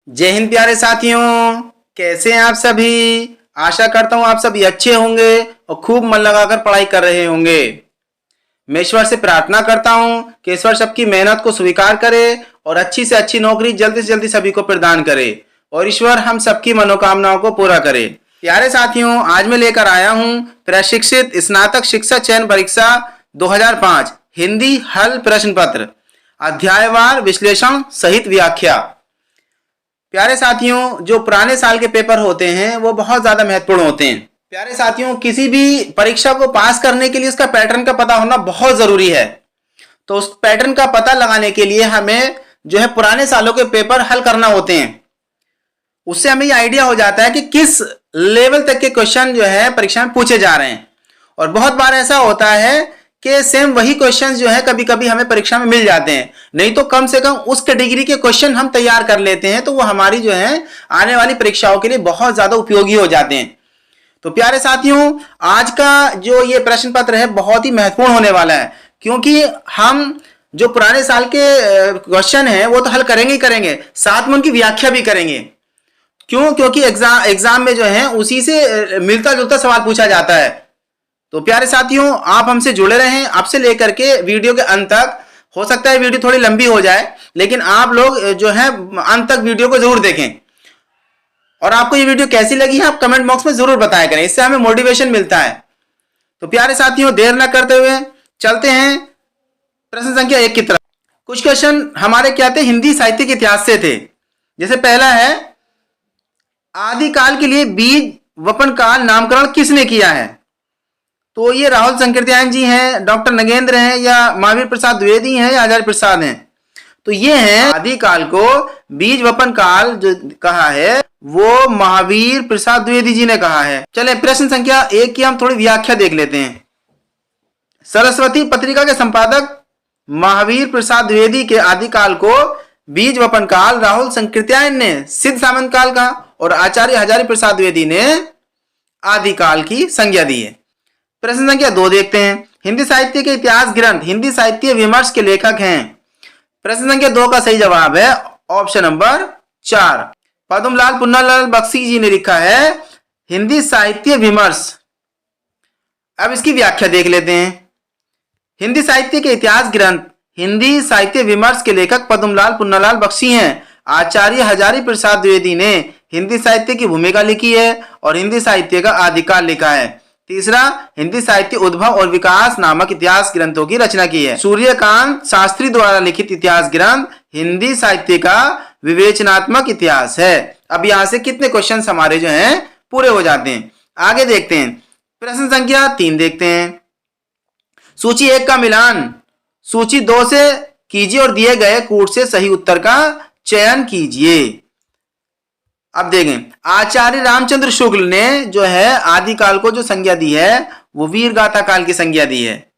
जय हिंद प्यारे साथियों, कैसे हैं आप सभी। आशा करता हूं आप सभी अच्छे होंगे और खूब मन लगाकर पढ़ाई कर रहे होंगे। मैं ईश्वर से प्रार्थना करता हूं कि ईश्वर सबकी मेहनत को स्वीकार करे और अच्छी से अच्छी नौकरी जल्दी से जल्दी सभी को प्रदान करे और ईश्वर हम सबकी मनोकामनाओं को पूरा करे। प्यारे साथियों, आज मैं लेकर आया हूं प्रशिक्षित स्नातक शिक्षक चयन परीक्षा 2005 हिंदी हल प्रश्न पत्र अध्यायवार विश्लेषण सहित व्याख्या। प्यारे साथियों, जो पुराने साल के पेपर होते हैं वो बहुत ज्यादा महत्वपूर्ण होते हैं। प्यारे साथियों, किसी भी परीक्षा को पास करने के लिए उसका पैटर्न का पता होना बहुत जरूरी है। तो उस पैटर्न का पता लगाने के लिए हमें जो है पुराने सालों के पेपर हल करना होते हैं। उससे हमें ये आइडिया हो जाता है कि किस लेवल तक के क्वेश्चन जो है परीक्षा में पूछे जा रहे हैं। और बहुत बार ऐसा होता है कि सेम वही क्वेश्चन जो है कभी कभी हमें परीक्षा में मिल जाते हैं, नहीं तो कम से कम उस कैटेगरी के क्वेश्चन हम तैयार कर लेते हैं, तो वो हमारी जो है आने वाली परीक्षाओं के लिए बहुत ज्यादा उपयोगी हो जाते हैं। तो प्यारे साथियों, आज का जो ये प्रश्न पत्र है बहुत ही महत्वपूर्ण होने वाला है, क्योंकि हम जो पुराने साल के क्वेश्चन है वो तो हल करेंगे ही करेंगे, साथ में उनकी व्याख्या भी करेंगे। क्यों? क्योंकि एग्जाम में जो है उसी से मिलता जुलता सवाल पूछा जाता है। तो प्यारे साथियों, आप हमसे जुड़े रहें, आपसे लेकर के वीडियो के अंत तक। हो सकता है वीडियो थोड़ी लंबी हो जाए, लेकिन आप लोग जो है अंत तक वीडियो को जरूर देखें। और आपको ये वीडियो कैसी लगी है आप कमेंट बॉक्स में जरूर बताया करें, इससे हमें मोटिवेशन मिलता है। तो प्यारे साथियों, देर न करते हुए चलते हैं प्रश्न संख्या 1 की तरफ। कुछ क्वेश्चन हमारे क्या थे, हिंदी साहित्य के इतिहास से थे। जैसे पहला है, आदिकाल के लिए बीज वपन काल नामकरण किसने किया है? तो ये राहुल संकीर्त्यायन जी हैं, डॉक्टर नगेंद्र हैं, या महावीर प्रसाद द्विवेदी हैं, या आचार्य प्रसाद हैं। तो ये हैं, आदिकाल को बीज वपन काल जो कहा है वो महावीर प्रसाद द्विवेदी जी ने कहा है। चले प्रश्न संख्या 1 की हम थोड़ी व्याख्या देख लेते हैं। सरस्वती पत्रिका के संपादक महावीर प्रसाद द्विवेदी के आदिकाल को बीज वपन काल राहुल संकीर्त्यायन ने सिद्ध सामंत काल का और आचार्य हजारी प्रसाद द्विवेदी ने आदिकाल की संज्ञा दी है। प्रश्न संख्या 2 देखते हैं। हिंदी साहित्य के इतिहास ग्रंथ हिंदी साहित्य विमर्श के लेखक हैं। प्रश्न संख्या 2 का सही जवाब है ऑप्शन नंबर 4, पद्मलाल पुन्नालाल बख्शी जी ने लिखा है हिंदी साहित्य विमर्श। अब इसकी व्याख्या देख लेते हैं। हिंदी साहित्य के इतिहास ग्रंथ हिंदी साहित्य विमर्श के लेखक पद्मलाल पुन्नालाल बख्शी हैं। आचार्य हजारी प्रसाद द्विवेदी ने हिंदी साहित्य की भूमिका लिखी है और हिंदी साहित्य का आदिकाल लिखा है। तीसरा, हिंदी साहित्य उद्भव और विकास नामक इतिहास ग्रंथों की रचना की है। सूर्यकांत शास्त्री द्वारा लिखित इतिहास ग्रंथ हिंदी साहित्य का विवेचनात्मक इतिहास है। अब यहां से कितने क्वेश्चन हमारे जो हैं पूरे हो जाते हैं। आगे देखते हैं, प्रश्न संख्या 3 देखते हैं। सूची 1 का मिलान सूची 2 से कीजिए और दिए गए कूट से सही उत्तर का चयन कीजिए। अब देखें, आचार्य रामचंद्र शुक्ल ने जो है आदिकाल को जो संज्ञा दी है वो वीर गाथा काल की संज्ञा दी है,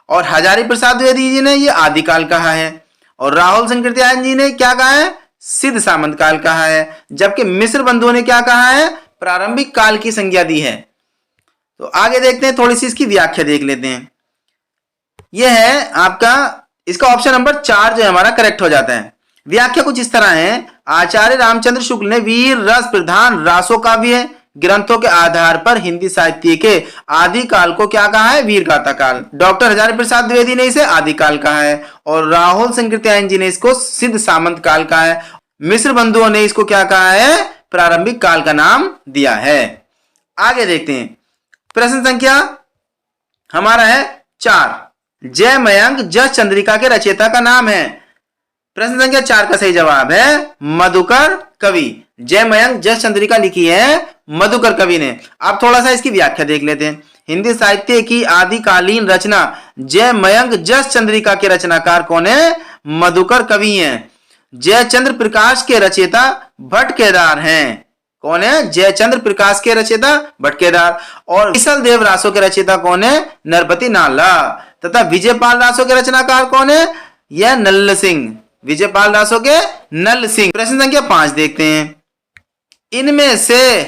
और हजारी प्रसाद द्विवेदी जी ने ये आदिकाल कहा है, और राहुल संकीर्त्यायन जी ने क्या कहा है, सिद्ध सामंत काल कहा है, जबकि मिश्र बंधुओं ने क्या कहा है, प्रारंभिक काल की संज्ञा दी है। तो आगे देखते हैं, थोड़ी सी इसकी व्याख्या देख लेते हैं। यह है आपका, इसका ऑप्शन नंबर 4 जो हमारा करेक्ट हो जाता है। व्याख्या कुछ इस तरह है, आचार्य रामचंद्र शुक्ल ने वीर रस प्रधान रासो काव्य ग्रंथों के आधार पर हिंदी साहित्य के आदिकाल को क्या कहा है, वीर गाथा काल। डॉक्टर हजारी प्रसाद द्विवेदी ने इसे आदिकाल कहा है, और राहुल संकीर्त्यायन जी ने इसको सिद्ध सामंत काल कहा है। मिश्र बंधुओं ने इसको क्या कहा है, प्रारंभिक काल का नाम दिया है। आगे देखते हैं, प्रश्न संख्या हमारा है 4, जय मयंक जस चंद्रिका के रचयिता का नाम है। प्रश्न संख्या 4 का सही जवाब है मधुकर कवि। जय मयंक जस चंद्रिका लिखी है मधुकर कवि ने। अब थोड़ा सा इसकी व्याख्या देख लेते हैं। हिंदी साहित्य की आदिकालीन रचना जय मयंक जस चंद्रिका के रचनाकार कौन है, मधुकर कवि हैं। जयचंद्र प्रकाश के रचयिता भट्ट केदार हैं। कौन है, जयचंद्र प्रकाश के रचयिता भट्ट केदार। और ईसल देव रासो के रचयिता कौन है, नरपति नाला। तथा विजयपाल रासो के रचनाकार कौन है, यह नल्ल सिंह, विजयपाल रासो के नल सिंह। प्रश्न संख्या 5 देखते हैं। इनमें से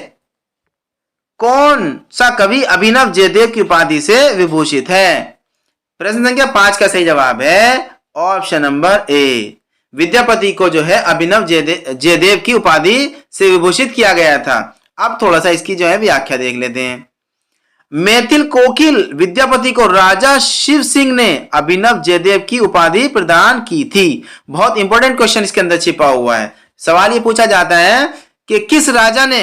कौन सा कवि अभिनव जयदेव की उपाधि से विभूषित है? प्रश्न संख्या 5 का सही जवाब है ऑप्शन नंबर ए, विद्यापति को जो है अभिनव जयदेव की उपाधि से विभूषित किया गया था। अब थोड़ा सा इसकी जो है व्याख्या देख लेते हैं। मैथिल कोकिल विद्यापति को राजा शिव सिंह ने अभिनव जयदेव की उपाधि प्रदान की थी। बहुत इंपॉर्टेंट क्वेश्चन इसके अंदर छिपा हुआ है। सवाल ये पूछा जाता है कि किस राजा ने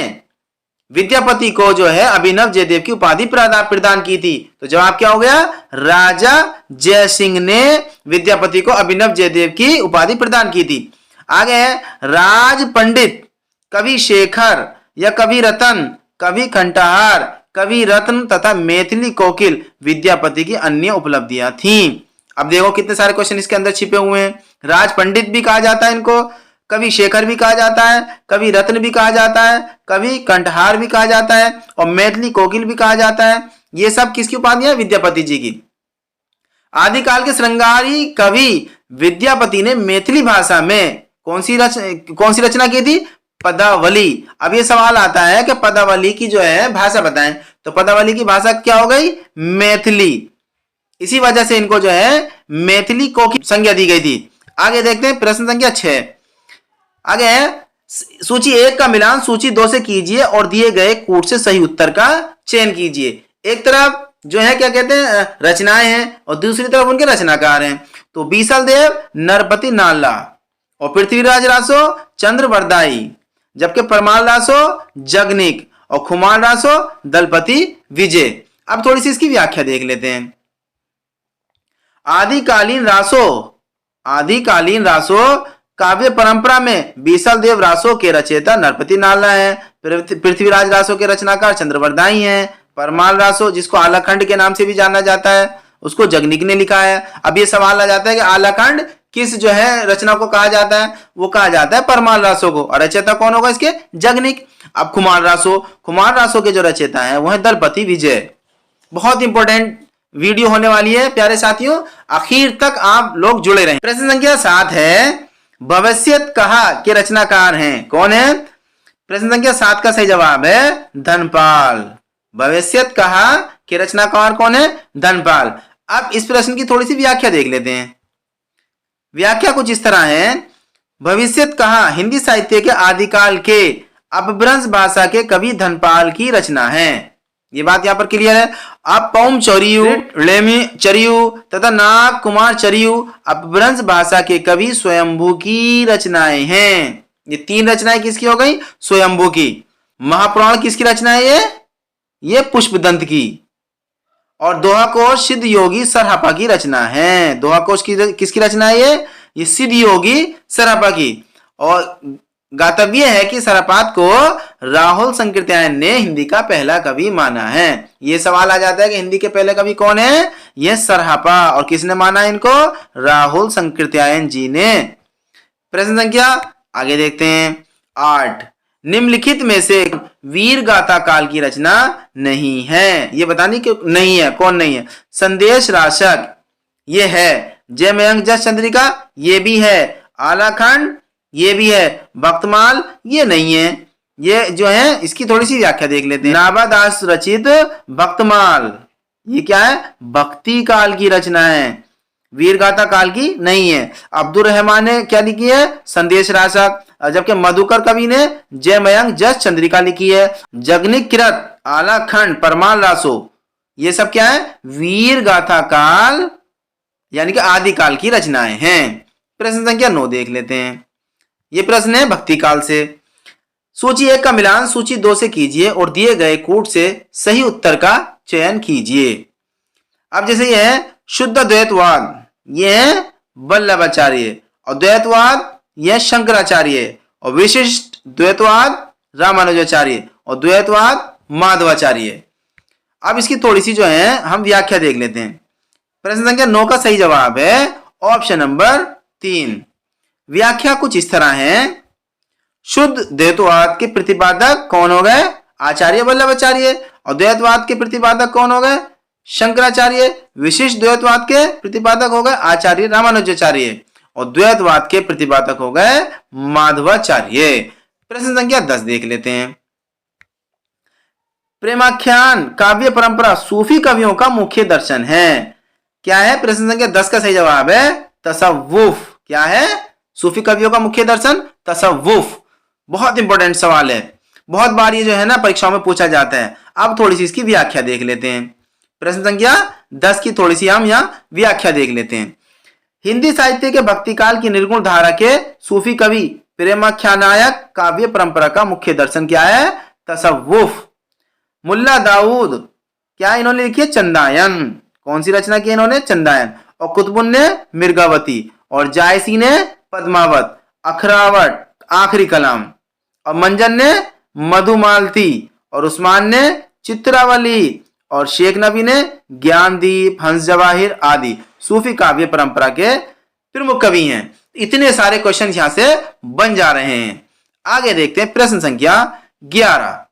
विद्यापति को जो है अभिनव जयदेव की उपाधि प्रदान की थी? तो जवाब क्या हो गया? राजा जय सिंह ने विद्यापति को अभिनव जयदेव की उपाधि प्रदान की थी। आगे है राज पंडित, कवि शेखर या कवि रतन, कवि कंठहार, कवि रत्न तथा मैथिली कोकिल विद्यापति की अन्य उपलब्धियां थीं। अब देखो कितने सारे क्वेश्चन इसके अंदर छिपे हुए हैं। राज पंडित भी कहा जाता है इनको, कवि शेखर भी कहा जाता है, कवि रत्न भी कहा जाता है, कवि कंठहार भी कहा जाता है और मैथिली कोकिल भी कहा जाता है। ये सब किसकी उपाधियां? विद्यापति जी की। आदिकाल के श्रृंगारी कवि विद्यापति ने मैथिली भाषा में कौन सी रचना की थी? पदावली। अब ये सवाल आता है कि पदावली की जो है भाषा बताएं, तो पदावली की भाषा क्या हो गई? मैथिली। इसी वजह से इनको जो है मैथिली कोकिल संज्ञा दी गई थी। आगे देखते हैं प्रश्न संख्या 6। आगे है सूची 1 का मिलान सूची 2 से कीजिए और दिए गए कूट से सही उत्तर का चयन कीजिए। एक तरफ जो है क्या कहते हैं रचनाएं हैं और दूसरी तरफ उनके रचनाकार हैं। तो बीसल देव नरपति नाला और पृथ्वीराज रासो चंद्रवरदाई, जबकि परमाल रासो जगनिक और खुमार रासो दलपति विजय। अब थोड़ी सी इसकी व्याख्या देख लेते हैं। आदिकालीन रासो काव्य परंपरा में बीसल देव रासो के रचयिता नरपति नाला है, पृथ्वीराज रासो के रचनाकार चंद्रवरदाई हैं, परमाल रासो जिसको आलाखंड के नाम से भी जाना जाता है उसको जगनिक ने लिखा है। अब ये सवाल आ जाता है कि आलाखंड किस जो है रचना को कहा जाता है? वो कहा जाता है परमाल रासो को, और रचयिता कौन होगा इसके? जगनिक। अब कुमार रासो के जो रचयिता है वो है दलपति विजय। बहुत इंपॉर्टेंट वीडियो होने वाली है प्यारे साथियों, आखिर तक आप लोग जुड़े रहें। प्रश्न संख्या 7 है भविष्यत कहा के रचनाकार हैं कौन है? प्रश्न संख्या 7 का सही जवाब है धनपाल। भविष्यत कहा के रचनाकार कौन है? धनपाल। अब इस प्रश्न की थोड़ी सी व्याख्या देख लेते हैं। व्याख्या कुछ इस तरह है। भविष्यत कहा हिंदी साहित्य के आदिकाल के अपभ्रंश भाषा के कवि धनपाल की रचना है। ये बात यहाँ पर क्लियर है। अब पौम चरियु, लेमी चरियु तथा नाग कुमार चरियु अपभ्रंश भाषा के कवि स्वयंभू की रचनाएं हैं। ये 3 रचनाएं किसकी हो गई? स्वयंभू की। महापुराण किसकी रचना है? ये पुष्पदंत की। और दोहा कोश सिद्ध योगी सरहापा की रचना है। दोहा कोश किसकी रचना है? ये सिद्ध योगी सरहापा की। और गातव्य है कि सरहपात को राहुल संकृत्यायन ने हिंदी का पहला कवि माना है। ये सवाल आ जाता है कि हिंदी के पहले कवि कौन है? ये सरहापा। और किसने माना इनको? राहुल संकृत्यायन जी ने। प्रश्न संख्या आगे देखते हैं 8। निम्नलिखित में से वीर गाथा काल की रचना नहीं है। ये बताने की नहीं है, कौन नहीं है? संदेश राशक ये है, जयमयंक जस चंद्रिका ये भी है, आलाखंड ये भी है, भक्तमाल ये नहीं है। ये जो है इसकी थोड़ी सी व्याख्या देख लेते हैं। नाभादास रचित भक्तमाल ये क्या है? भक्ति काल की रचना है, वीरगाथा काल की नहीं है। अब्दुल रहमान ने क्या लिखी है? संदेश राशक। जबकि मधुकर कवि ने जयमयंक जस चंद्रिका लिखी है। जगनिक किरत, आलाखंड, परमाल रासो ये सब क्या है? वीर गाथा काल यानी कि आदिकाल की रचनाएं हैं। प्रश्न संख्या 9 देख लेते हैं। ये प्रश्न है भक्ति काल से। सूची 1 का मिलान सूची 2 से कीजिए और दिए गए कूट से सही उत्तर का चयन कीजिए। अब जैसे ये है शुद्ध द्वैतवाद, ये है वल्लभाचार्य, और द्वैतवाद यह शंकराचार्य, और विशिष्ट द्वैतवाद रामानुजाचार्य, और द्वैतवाद माधवाचार्य। अब इसकी थोड़ी सी जो है हम व्याख्या देख लेते हैं। प्रश्न संख्या 9 का सही जवाब है ऑप्शन नंबर 3। व्याख्या कुछ इस तरह है। शुद्ध द्वैतवाद के प्रतिपादक कौन हो गए? आचार्य वल्लभाचार्य। और द्वैतवाद के प्रतिपादक कौन हो गए? शंकराचार्य। विशिष्ट द्वैतवाद के प्रतिपादक हो गए आचार्य रामानुजाचार्य, और द्वैतवाद के प्रतिपादक हो गए माधवाचार्य। प्रश्न संख्या 10 देख लेते हैं। प्रेमाख्यान काव्य परंपरा सूफी कवियों का मुख्य दर्शन है। क्या है? प्रश्न संख्या 10 का सही जवाब है तसव्वुफ। क्या है? सूफी कवियों का मुख्य दर्शन तसव्वुफ। बहुत इंपॉर्टेंट सवाल है, बहुत बार ये जो है ना परीक्षाओं में पूछा जाता है। अब थोड़ी सी इसकी व्याख्या देख लेते हैं। प्रश्न संख्या 10 की थोड़ी सी हम यहाँ व्याख्या देख लेते हैं। हिंदी साहित्य के भक्तिकाल की निर्गुण धारा के सूफी कवि प्रेमाख्यानायक काव्य परंपरा का मुख्य दर्शन क्या है? तसव्वुफ। मुल्ला दाऊद क्या इन्होंने लिखी है? चंदायन। कौन सी रचना की इन्होंने? चंदायन। और कुतुबुन ने मिर्गावती, और जायसी ने पद्मावत, अखरावट आखिरी कलाम, और मंजन ने मधुमालती, और उस्मान ने चित्रावली, और शेख नबी ने ज्ञानदीप, हंस जवाहिर आदि सूफी काव्य परंपरा के प्रमुख कवि हैं। इतने सारे क्वेश्चन यहां से बन जा रहे हैं। आगे देखते हैं प्रश्न संख्या 11।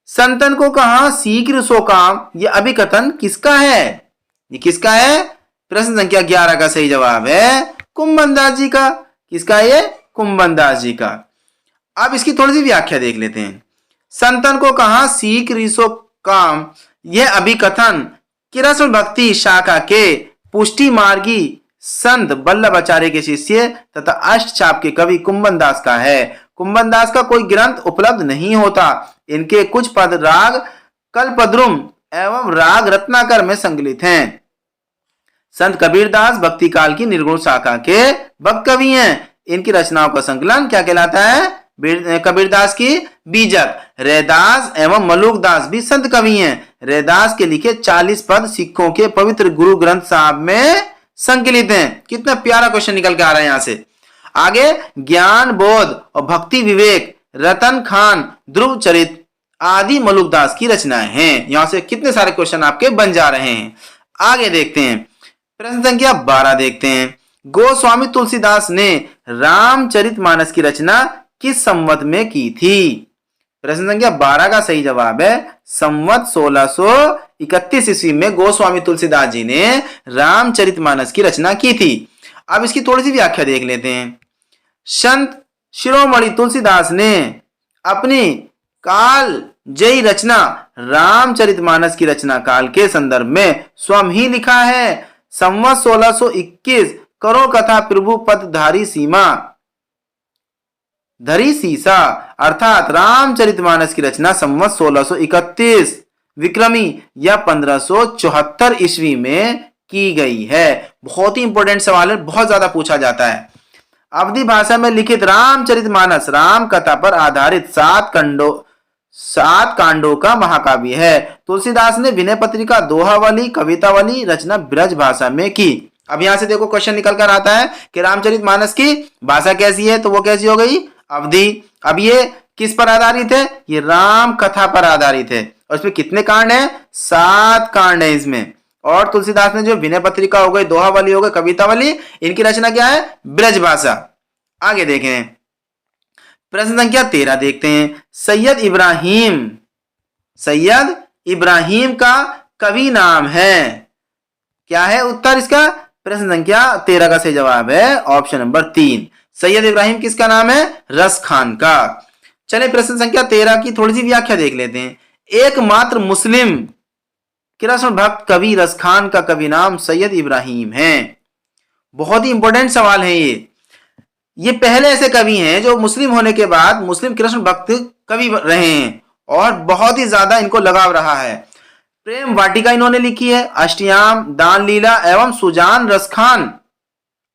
संतन को कहा शीघ्र सो काम, यह अभिकथन किसका है? ये किसका है? प्रश्न संख्या 11 का सही जवाब है कुंभन दास जी का। किसका है ये? कुंभन दास जी का। अब इसकी थोड़ी सी व्याख्या देख लेते हैं। संतन को कहा शीघ्र सो काम, यह अभिकथन कृष्ण भक्ति शाखा के पुष्टि मार्गी संत बल्लभाचार्य के शिष्य तथा अष्टचाप के कवि कुंभन दास का है। कुंभन दास का कोई ग्रंथ उपलब्ध नहीं होता। इनके कुछ पद राग कल्पद्रुम एवं राग रत्नाकर में संकलित हैं। संत कबीरदास भक्ति काल की निर्गुण शाखा के भक्त कवि हैं। इनकी रचनाओं का संकलन क्या कहलाता है? कबीरदास की बीजक। रैदास एवं मलुकदास भी संत कवि हैं। रैदास के लिखे 40 पद सिखों के पवित्र गुरु ग्रंथ साहब में संकलित हैं। कितना प्यारा क्वेश्चन निकल के आ रहा है यहां से। आगे ज्ञान बोध और भक्ति विवेक, रतन खान, ध्रुव चरित आदि मलुकदास की रचनाएं हैं। यहां से कितने सारे क्वेश्चन आपके बन जा रहे हैं। आगे देखते हैं प्रश्न संख्या 12 देखते हैं। गोस्वामी तुलसीदास ने रामचरितमानस की रचना किस संवत में की थी? प्रश्न संख्या 12 का सही जवाब है संवत 1631 ईस्वी में गोस्वामी तुलसीदास जी ने रामचरितमानस की रचना की थी। अब इसकी थोड़ी सी व्याख्या देख लेते हैं। संत शिरोमणि तुलसीदास ने अपनी काल जयी रचना रामचरितमानस की रचना काल के संदर्भ में स्वयं ही लिखा है। संवत 1621 करो कथा प्रभु पद धारी सीमा धरी सीसा, अर्थात रामचरितमानस की रचना संवत 1631 विक्रमी या 1574 ईस्वी में की गई है। बहुत ही इंपॉर्टेंट सवाल है, बहुत ज्यादा पूछा जाता है। अवधी भाषा में लिखित रामचरितमानस राम कथा पर आधारित 7 कांडों का महाकाव्य है। तुलसीदास ने विनय पत्रिका, दोहावली, कवितावली रचना ब्रज भाषा में की। अब यहां से देखो क्वेश्चन निकल कर आता है कि रामचरितमानस की भाषा कैसी है, तो वो कैसी हो गई? अवधी। अब ये किस पर आधारित है? ये राम कथा पर आधारित है। और इसमें कितने कांड हैं? 7 कांड है इसमें। और तुलसीदास ने जो विनय पत्रिका हो गई, दोहावली हो गई, कवितावली, इनकी रचना क्या है? ब्रज भाषा। आगे देखें प्रश्न संख्या 13 देखते हैं। सैयद इब्राहिम का कवि नाम है, क्या है उत्तर इसका? प्रश्न संख्या 13 का सही जवाब है ऑप्शन नंबर 3। सैयद इब्राहिम किसका नाम है? रस खान का। चले प्रश्न संख्या 13 की थोड़ी सी व्याख्या देख लेते हैं। एकमात्र मुस्लिम कृष्ण भक्त कवि रस खान का कवि नाम सैयद इब्राहिम है। बहुत ही इंपॉर्टेंट सवाल है ये पहले ऐसे कवि हैं जो मुस्लिम होने के बाद मुस्लिम कृष्ण भक्त कवि रहे हैं और बहुत ही ज्यादा इनको लगाव रहा है। प्रेम वाटिका इन्होंने लिखी है, अष्टयाम, दान लीला एवं सुजान रसखान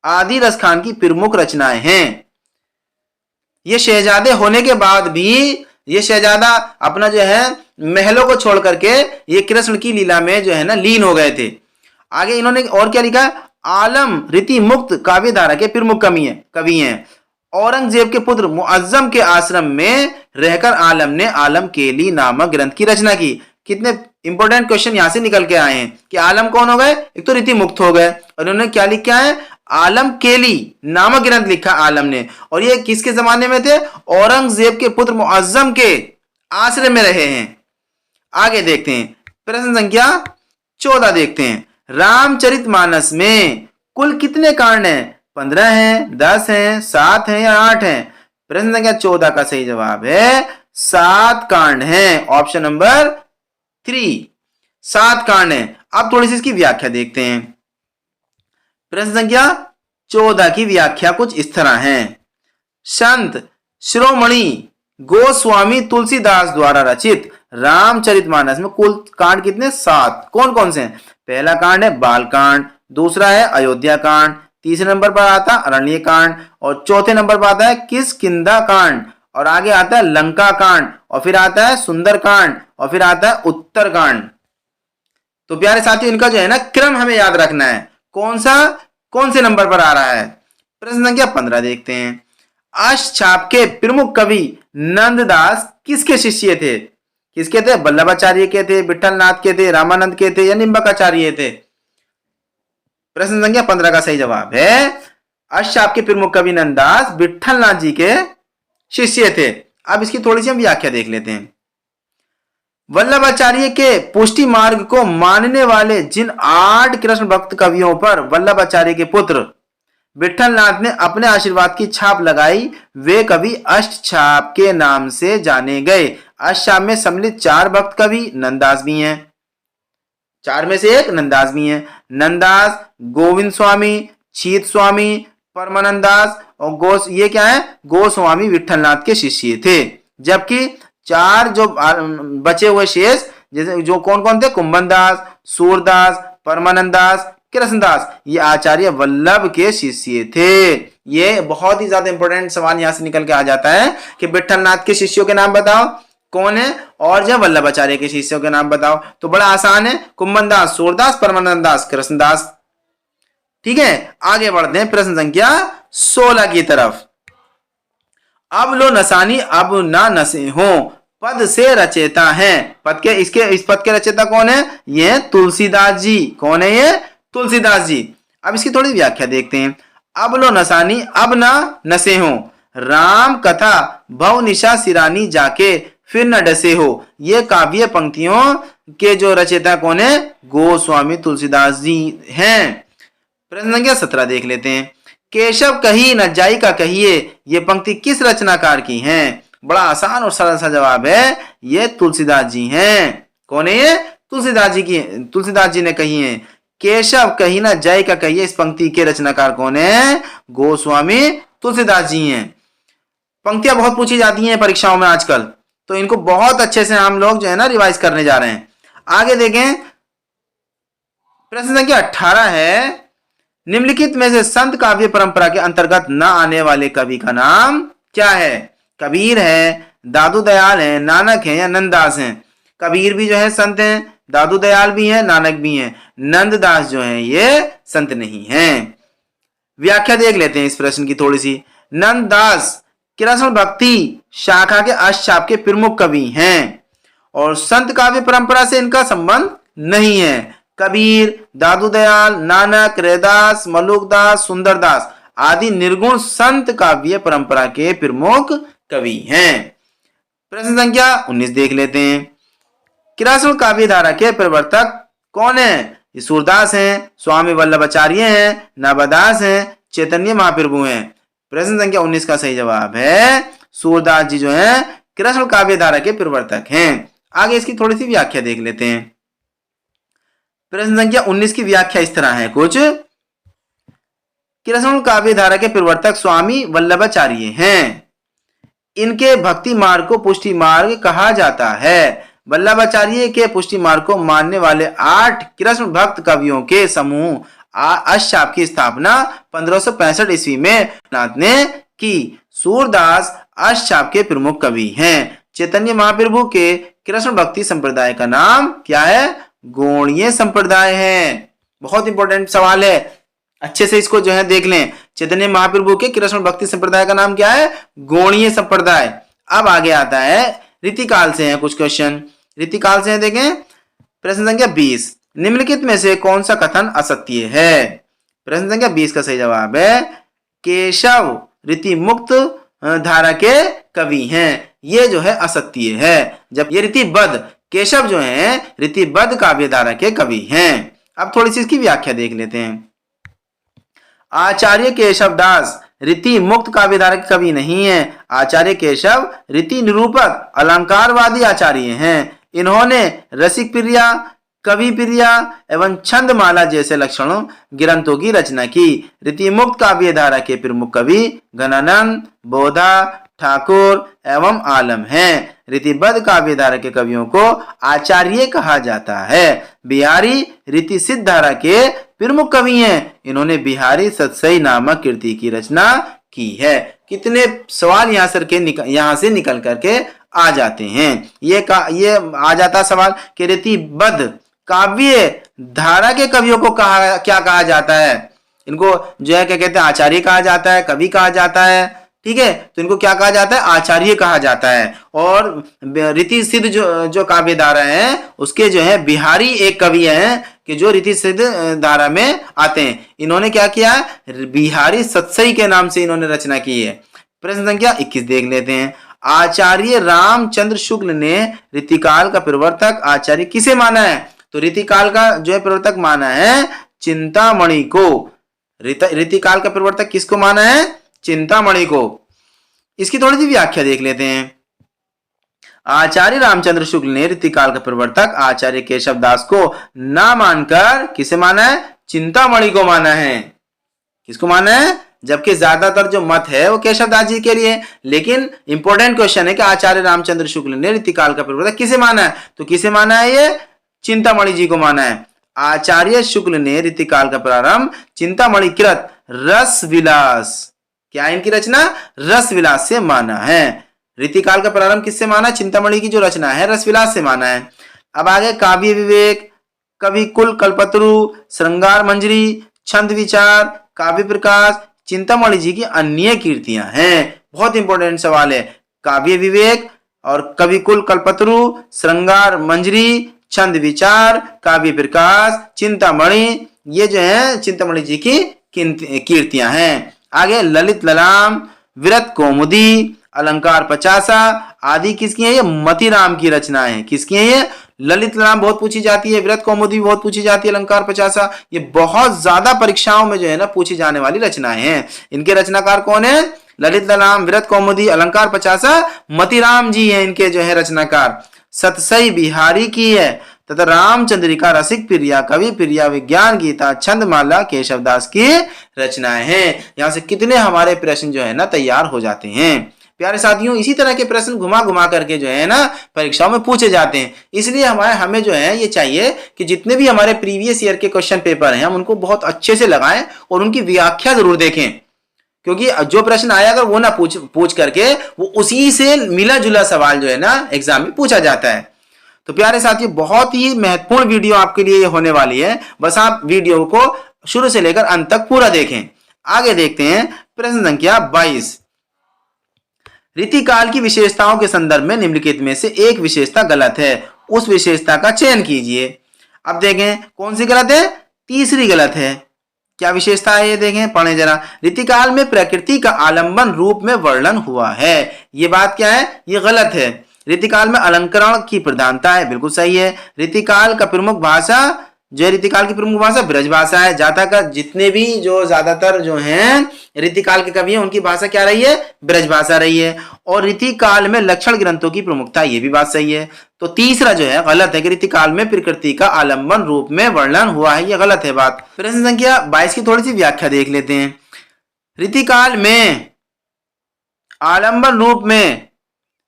आदि रसखान की प्रमुख रचनाएं हैं। ये शहजादे होने के बाद भी ये शहजादा अपना जो है महलों को छोड़ करके ये कृष्ण की लीला में जो है ना लीन हो गए थे। आगे इन्होंने और क्या लिखा है? आलम रीति मुक्त काव्य धारा के प्रमुख कवि हैं। औरंगजेब के पुत्र मुअज्जम के आश्रम में रहकर आलम ने आलम केली नामक ग्रंथ की रचना की। कितने इंपॉर्टेंट क्वेश्चन यहां से निकल के आए हैं कि आलम कौन हो गए? एक तो रीति मुक्त हो गए और इन्होंने क्या लिखा है? आलम केली नामक ग्रंथ लिखा आलम ने। और ये किसके जमाने में थे? औरंगजेब के पुत्र मुअज्जम के आश्रम में रहे हैं। आगे देखते हैं प्रश्न संख्या 14 देखते हैं। रामचरितमानस में कुल कितने कांड हैं? 15 हैं, 10 हैं, 7 हैं या 8 हैं? प्रश्न संख्या 14 का सही जवाब है 7 कांड हैं। ऑप्शन नंबर 3 7 कांड हैं। अब थोड़ी सी इसकी व्याख्या देखते हैं। प्रश्न संख्या 14 की व्याख्या कुछ इस तरह है। संत शिरोमणि गोस्वामी तुलसीदास द्वारा रचित रामचरितमानस में कुल कांड कितने? 7। कौन कौन से हैं? पहला कांड है बाल कांड, दूसरा है अयोध्या कांड, तीसरे नंबर पर आता है अरण्य कांड, और चौथे नंबर पर आता है किष्किंधा कांड, और आगे आता है लंका कांड, और फिर आता है सुंदर कांड, और फिर आता है उत्तर कांड। तो प्यारे साथियों, इनका जो है ना क्रम हमें याद रखना है। कौन से नंबर पर आ रहा है? प्रश्न संख्या 15 देखते हैं। अष्टछाप के प्रमुख कवि नंददास किसके शिष्य थे? किसके थे? वल्लभाचार्य के थे, विठलनाथ के थे, रामानंद के थे, या निम्बकाचार्य थे? प्रश्न संख्या 15 का सही जवाब है अष्टछाप के प्रमुख कवि नंददास विठलनाथ जी के शिष्य थे। अब इसकी थोड़ी सी हम व्याख्या देख लेते हैं। वल्लभाचार्य के पुष्टि मार्ग को मानने वाले जिन 8 कृष्ण भक्त कवियों पर वल्लभाचार्य के पुत्र विठलनाथ ने अपने आशीर्वाद की छाप लगाई, वे कवि अष्टछाप के नाम से जाने गए। अष्टछाप में सम्मिलित 4 भक्त कवि नंददास भी हैं। 4 में से एक नंददास भी हैं। नंददास, गोविंद स्वामी, छीत स्वामी, परमानंद दास और ये क्या है? गोस्वामी विठलनाथ के शिष्य थे। जबकि 4 जो बचे हुए शेष, जैसे जो कौन कौन थे? कुंभन दास, सूरदास, परमानंद दास, कृष्णदास, ये आचार्य वल्लभ के शिष्य थे। ये बहुत ही ज्यादा इंपॉर्टेंट सवाल यहां से निकल के आ जाता है कि विठलनाथ के शिष्यों के नाम बताओ कौन है, और जब वल्लभाचार्य के शिष्यों के नाम बताओ। तो बड़ा आसान है, कुंभन दास, सूरदास, परमानंद दास, कृष्णदास। ठीक है, आगे बढ़ते हैं प्रश्न संख्या 16 की तरफ। अब लो नसानी अब ना नसे हो पद से रचेता है। इस पद के रचेता कौन है? ये तुलसीदास जी। कौन है ये? तुलसीदास जी। अब इसकी थोड़ी व्याख्या देखते हैं। अब लो नसानी अब ना नसे हो, राम कथा भव निशा सिरानी जाके फिर न डसे हो। ये काव्य पंक्तियों के जो रचेता कौन है? गोस्वामी तुलसीदास जी हैं। प्रश्न संख्या 17 देख लेते हैं। केशव कही न जाई का कहिए, ये पंक्ति किस रचनाकार की है? बड़ा आसान और सरल सा जवाब है, ये तुलसीदास जी हैं। कौन है ये? तुलसीदास जी ने कही है। केशव कही न जाई का कहिए, इस पंक्ति के रचनाकार कौन है? गोस्वामी तुलसीदास जी हैं। पंक्तियां बहुत पूछी जाती हैं परीक्षाओं में आजकल, तो इनको बहुत अच्छे से हम लोग जो है ना रिवाइज करने जा रहे हैं। आगे देखें, प्रश्न संख्या 18 है। निम्नलिखित में से संत काव्य परंपरा के अंतर्गत न आने वाले कवि का नाम क्या है? कबीर है, दादू दयाल है, नानक है, या नंददास हैं? कबीर भी जो है संत हैं, दादू दयाल भी हैं, नानक भी हैं। नंददास जो है ये संत नहीं हैं। व्याख्या देख लेते हैं इस प्रश्न की थोड़ी सी। नंददास कृष्ण भक्ति शाखा के अष्टछाप के प्रमुख कवि हैं और संत काव्य परंपरा से इनका संबंध नहीं है। कबीर, दादू दयाल, नानक, रैदास, मलुकदास, सुंदरदास आदि निर्गुण संत काव्य परंपरा के प्रमुख कवि हैं। प्रश्न संख्या 19 देख लेते हैं। कृष्ण काव्य धारा के प्रवर्तक कौन है? सूरदास हैं, स्वामी वल्लभाचार्य हैं, नाभादास हैं, चैतन्य महाप्रभु हैं। प्रश्न संख्या 19 का सही जवाब है सूरदास जी जो है कृष्ण काव्य धारा के प्रवर्तक हैं। आगे इसकी थोड़ी सी व्याख्या देख लेते हैं। प्रश्न संख्या 19 की व्याख्या इस तरह है कुछ। कृष्ण काव्य धारा के प्रवर्तक स्वामी वल्लभाचार्य हैं। इनके भक्ति मार्ग को पुष्टि मार्ग कहा जाता है। वल्लभाचार्य के पुष्टि मार्ग को मानने वाले 8 कृष्ण भक्त कवियों के समूह अष्टछाप की स्थापना 1565 ईस्वी में नाथ ने की। सूरदास अष्टछाप के प्रमुख कवि हैं। चैतन्य महाप्रभु के कृष्ण भक्ति संप्रदाय का नाम क्या है? गौड़ीय संप्रदाय है। बहुत इंपॉर्टेंट सवाल है, अच्छे से इसको जो है देख लें। चैतन्य महाप्रभु के कृष्ण भक्ति संप्रदाय का नाम क्या है? गौड़ीय संप्रदाय। अब आगे आता है रीतिकाल से है कुछ क्वेश्चन। रीतिकाल से है, देखें प्रश्न संख्या 20। निम्नलिखित में से कौन सा कथन असत्य है? प्रश्न संख्या 20 का सही जवाब है केशव रीति मुक्त धारा के कवि हैं। ये जो है असत्य है, जब ये रीतिबद्ध केशव जो है रीतिबद्ध काव्य धारा के कवि हैं। अब थोड़ी सी इसकी व्याख्या देख लेते हैं। आचार्य केशव दास रीति मुक्त काव्य धारा के कवि नहीं है। आचार्य केशव रीति निरूपक अलंकारवादी आचार्य हैं। इन्होंने रसिक प्रिया, कवि प्रिया एवं छंदमाला जैसे लक्षणों ग्रंथों की रचना की। रीतिमुक्त काव्य धारा के प्रमुख कवि गणानंद, बोधा, ठाकुर एवं आलम हैं। रीतिबद्ध काव्य धारा के कवियों को आचार्य कहा जाता है। बिहारी रीति सिद्ध धारा के प्रमुख कवि हैं। इन्होंने बिहारी सतसई नामक कृति की रचना की है। कितने सवाल यहाँ से निकल करके आ जाते हैं। ये आ जाता सवाल कि रीतिबद्ध काव्य धारा के कवियों को क्या कहा जाता है? इनको जो है क्या कहते हैं, आचार्य कहा जाता है, कवि कहा जाता है। ठीक है, तो इनको क्या कहा जाता है? आचार्य कहा जाता है। और रीति सिद्ध जो काव्य धारा है उसके जो है बिहारी एक कवि हैं कि जो रीति सिद्ध धारा में आते हैं। इन्होंने क्या किया? बिहारी सतसई के नाम से इन्होंने रचना की है। प्रश्न संख्या 21 देख लेते हैं। आचार्य रामचंद्र शुक्ल ने रीतिकाल का प्रवर्तक आचार्य किसे माना है? तो रीतिकाल का जो है प्रवर्तक माना है चिंतामणि को। रीतिकाल का प्रवर्तक किसको माना है? चिंतामणि को। इसकी थोड़ी सी व्याख्या देख लेते हैं। आचार्य रामचंद्र शुक्ल ने रीतिकाल का प्रवर्तक आचार्य केशव दास को ना मानकर किसे माना है? चिंतामणि को माना है। किसको माना है? जबकि ज्यादातर जो मत है वो केशव दास जी के लिए। लेकिन इंपॉर्टेंट क्वेश्चन है कि आचार्य रामचंद्र शुक्ल ने रीतिकाल का प्रवर्तक किसे माना है? तो किसे माना है? ये चिंतामणि जी को माना है। आचार्य शुक्ल ने रीतिकाल का प्रारंभ चिंतामणि कृत रस विलास, क्या इनकी रचना? रस विलास से माना है। रीतिकाल का प्रारंभ किससे माना? चिंतामणि की जो रचना है रस विलास से माना है। अब आगे काव्य विवेक, कवि कुल कल्पतरु, श्रृंगार मंजरी, छंद विचार, काव्य प्रकाश चिंतामणि जी की अन्य कीर्तियां हैं। बहुत इंपॉर्टेंट सवाल है। काव्य विवेक और कवि कुल कल्पतरु, श्रृंगार मंजरी, छंद विचार, काव्य प्रकाश, चिंतामणि, ये जो है चिंतामणि जी की कीर्तियां हैं। आगे ललित ललाम, विरत कौमुदी, अलंकार पचासा आदि किसकी है? ये मतीराम की रचना है। किसकी है ये? ललित ललाम बहुत पूछी जाती है, विरत कौमुदी बहुत पूछी जाती है, अलंकार पचासा ये बहुत ज्यादा परीक्षाओं में जो है ना पूछी जाने वाली रचनाएं हैं। इनके रचनाकार कौन है? ललित ललाम, विरत कौमुदी, अलंकार पचासा मतीराम जी हैं इनके जो है रचनाकार। सतसई बिहारी की है तथा रामचंद्रिका रसिक प्रिया, कवि प्रिया, विज्ञान गीता, छंदमाला केशवदास की रचनाएं हैं। यहाँ से कितने हमारे प्रश्न जो है ना तैयार हो जाते हैं। प्यारे साथियों, इसी तरह के प्रश्न घुमा घुमा करके जो है ना परीक्षाओं में पूछे जाते हैं। इसलिए हमें जो है ये चाहिए कि जितने भी हमारे प्रीवियस ईयर के क्वेश्चन पेपर हैं हम उनको बहुत अच्छे से लगाएं और उनकी व्याख्या जरूर देखें, क्योंकि जो प्रश्न आया अगर वो ना पूछ करके वो उसी से मिला जुला सवाल जो है ना एग्जाम में पूछा जाता है। तो प्यारे साथियों, बहुत ही महत्वपूर्ण वीडियो आपके लिए होने वाली है। बस आप वीडियो को शुरू से लेकर अंत तक पूरा देखें। आगे देखते हैं प्रश्न संख्या 22। रीतिकाल की विशेषताओं के संदर्भ में निम्नलिखित में से एक विशेषता गलत है, उस विशेषता का चयन कीजिए। अब देखें कौन सी गलत है? तीसरी गलत है। क्या विशेषता है ये देखें, पढ़ें जरा। रीतिकाल में प्रकृति का आलंबन रूप में वर्णन हुआ है, ये बात क्या है? ये गलत है। रीतिकाल में अलंकरण की प्रधानता है, बिल्कुल सही है। रीतिकाल का प्रमुख भाषा जो है, रीतिकाल की प्रमुख भाषा ब्रज भाषा है। ज्यादातर जितने भी जो ज्यादातर जो हैं रीतिकाल के कवि हैं उनकी भाषा क्या रही है? ब्रज भाषा रही है। और रीतिकाल में लक्षण ग्रंथों की प्रमुखता, ये भी बात सही है। तो तीसरा जो है गलत है कि रीतिकाल में प्रकृति का आलंबन रूप में वर्णन हुआ है, ये गलत है बात। प्रश्न संख्या 22 की थोड़ी सी व्याख्या देख लेते हैं। रीतिकाल में आलंबन रूप में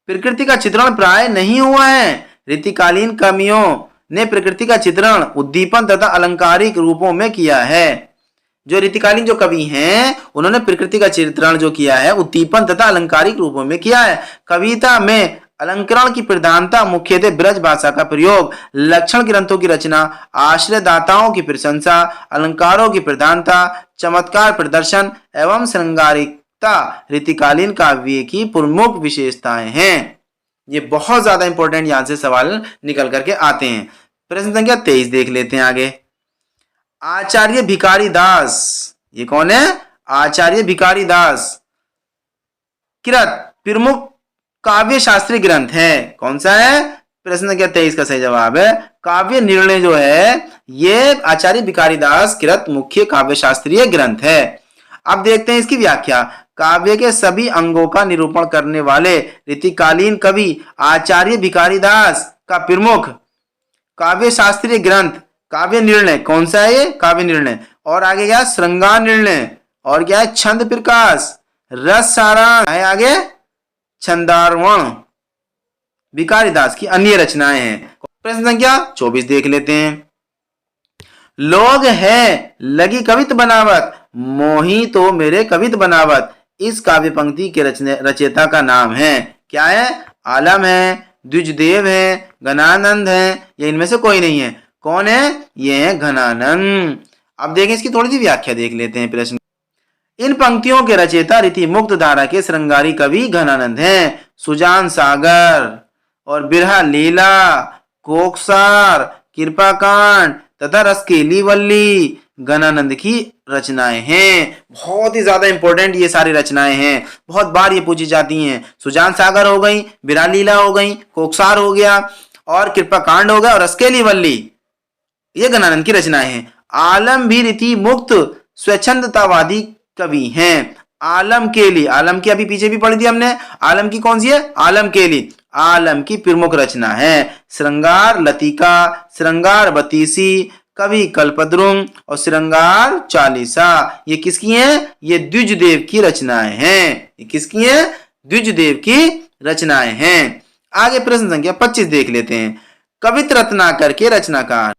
प्रकृति का चित्रण प्राय नहीं हुआ है। रीतिकालीन कवियों ने प्रकृति का चित्रण उद्दीपन तथा अलंकारिक रूपों में किया है। जो रीतिकालीन जो कवि हैं उन्होंने प्रकृति का चित्रण जो किया है उद्दीपन तथा अलंकारिक रूपों में किया है। कविता में अलंकरण की प्रधानता, मुख्यतः ब्रज भाषा का प्रयोग, लक्षण ग्रंथों की रचना, आश्रयदाताओं की प्रशंसा, अलंकारों की प्रधानता, चमत्कार प्रदर्शन एवं श्रृंगारिकता रीतिकालीन काव्य की प्रमुख विशेषताएं हैं। ये बहुत ज्यादा इंपॉर्टेंट यहां से सवाल निकल करके आते हैं। प्रश्न संख्या 23 देख लेते हैं आगे। आचार्य भिखारी दास, ये कौन है? आचार्य भिखारी दास कृत प्रमुख काव्य शास्त्रीय ग्रंथ है, कौन सा है? प्रश्न संख्या 23 का सही जवाब है काव्य निर्णय। जो है ये आचार्य भिखारी दास कृत मुख्य काव्य शास्त्रीय ग्रंथ है। अब देखते हैं इसकी व्याख्या। काव्य के सभी अंगों का निरूपण करने वाले रीतिकालीन कवि आचार्य भिखारी दास का प्रमुख काव्य शास्त्रीय ग्रंथ, काव्य निर्णय, कौन सा है ये? काव्य निर्णय। और आगे क्या? श्रृंगार निर्णय। और क्या है? छंद प्रकाश, रस सारांश है। आगे छंदारवण, भिखारीदास की अन्य रचनाएं हैं। प्रश्न संख्या 24 देख लेते हैं। लोग है लगी कवित बनावत, मोही तो मेरे कवित बनावत, इस काव्य पंक्ति के रचयिता का नाम है। क्या है? आलम है, द्विजदेव है, घनानंद है, या इनमें से कोई नहीं है। कौन है? ये है घनानंद। अब देखें इसकी थोड़ी सी व्याख्या देख लेते हैं। प्रश्न, इन पंक्तियों के रचयिता रीति मुक्त धारा के श्रृंगारी कवि घनानंद हैं। सुजान सागर और बिरहा लीला, कोकसार, कृपाकांड तथा रसकेली वल्ली घनानंद की रचनाएं हैं। बहुत ही ज्यादा इंपॉर्टेंट ये सारी रचनाएं हैं, बहुत बार ये पूछी जाती हैं। सुजान सागर हो गई, बिरहा लीला हो गई, कोकसार हो गया, और कृपाकांड हो गया, और रसकेली वल्ली, ये घनानंद की रचनाएं हैं। आलम भी रीति मुक्त स्वच्छंदतावादी कवि हैं। आलम केली, आलम की अभी पीछे भी पढ़ी थी हमने। आलम की कौन सी है? आलम केली, आलम की प्रमुख रचना है। श्रृंगार लतिका, श्रृंगार बतीसी, कवि कल्पद्रुम और श्रृंगार चालीसा, ये किसकी हैं? ये द्विजदेव की रचनाएं हैं। ये किसकी हैं? द्विजदेव की रचनाएं हैं। आगे प्रश्न संख्या 25 देख लेते हैं। कवित रत्नाकर के रचनाकार,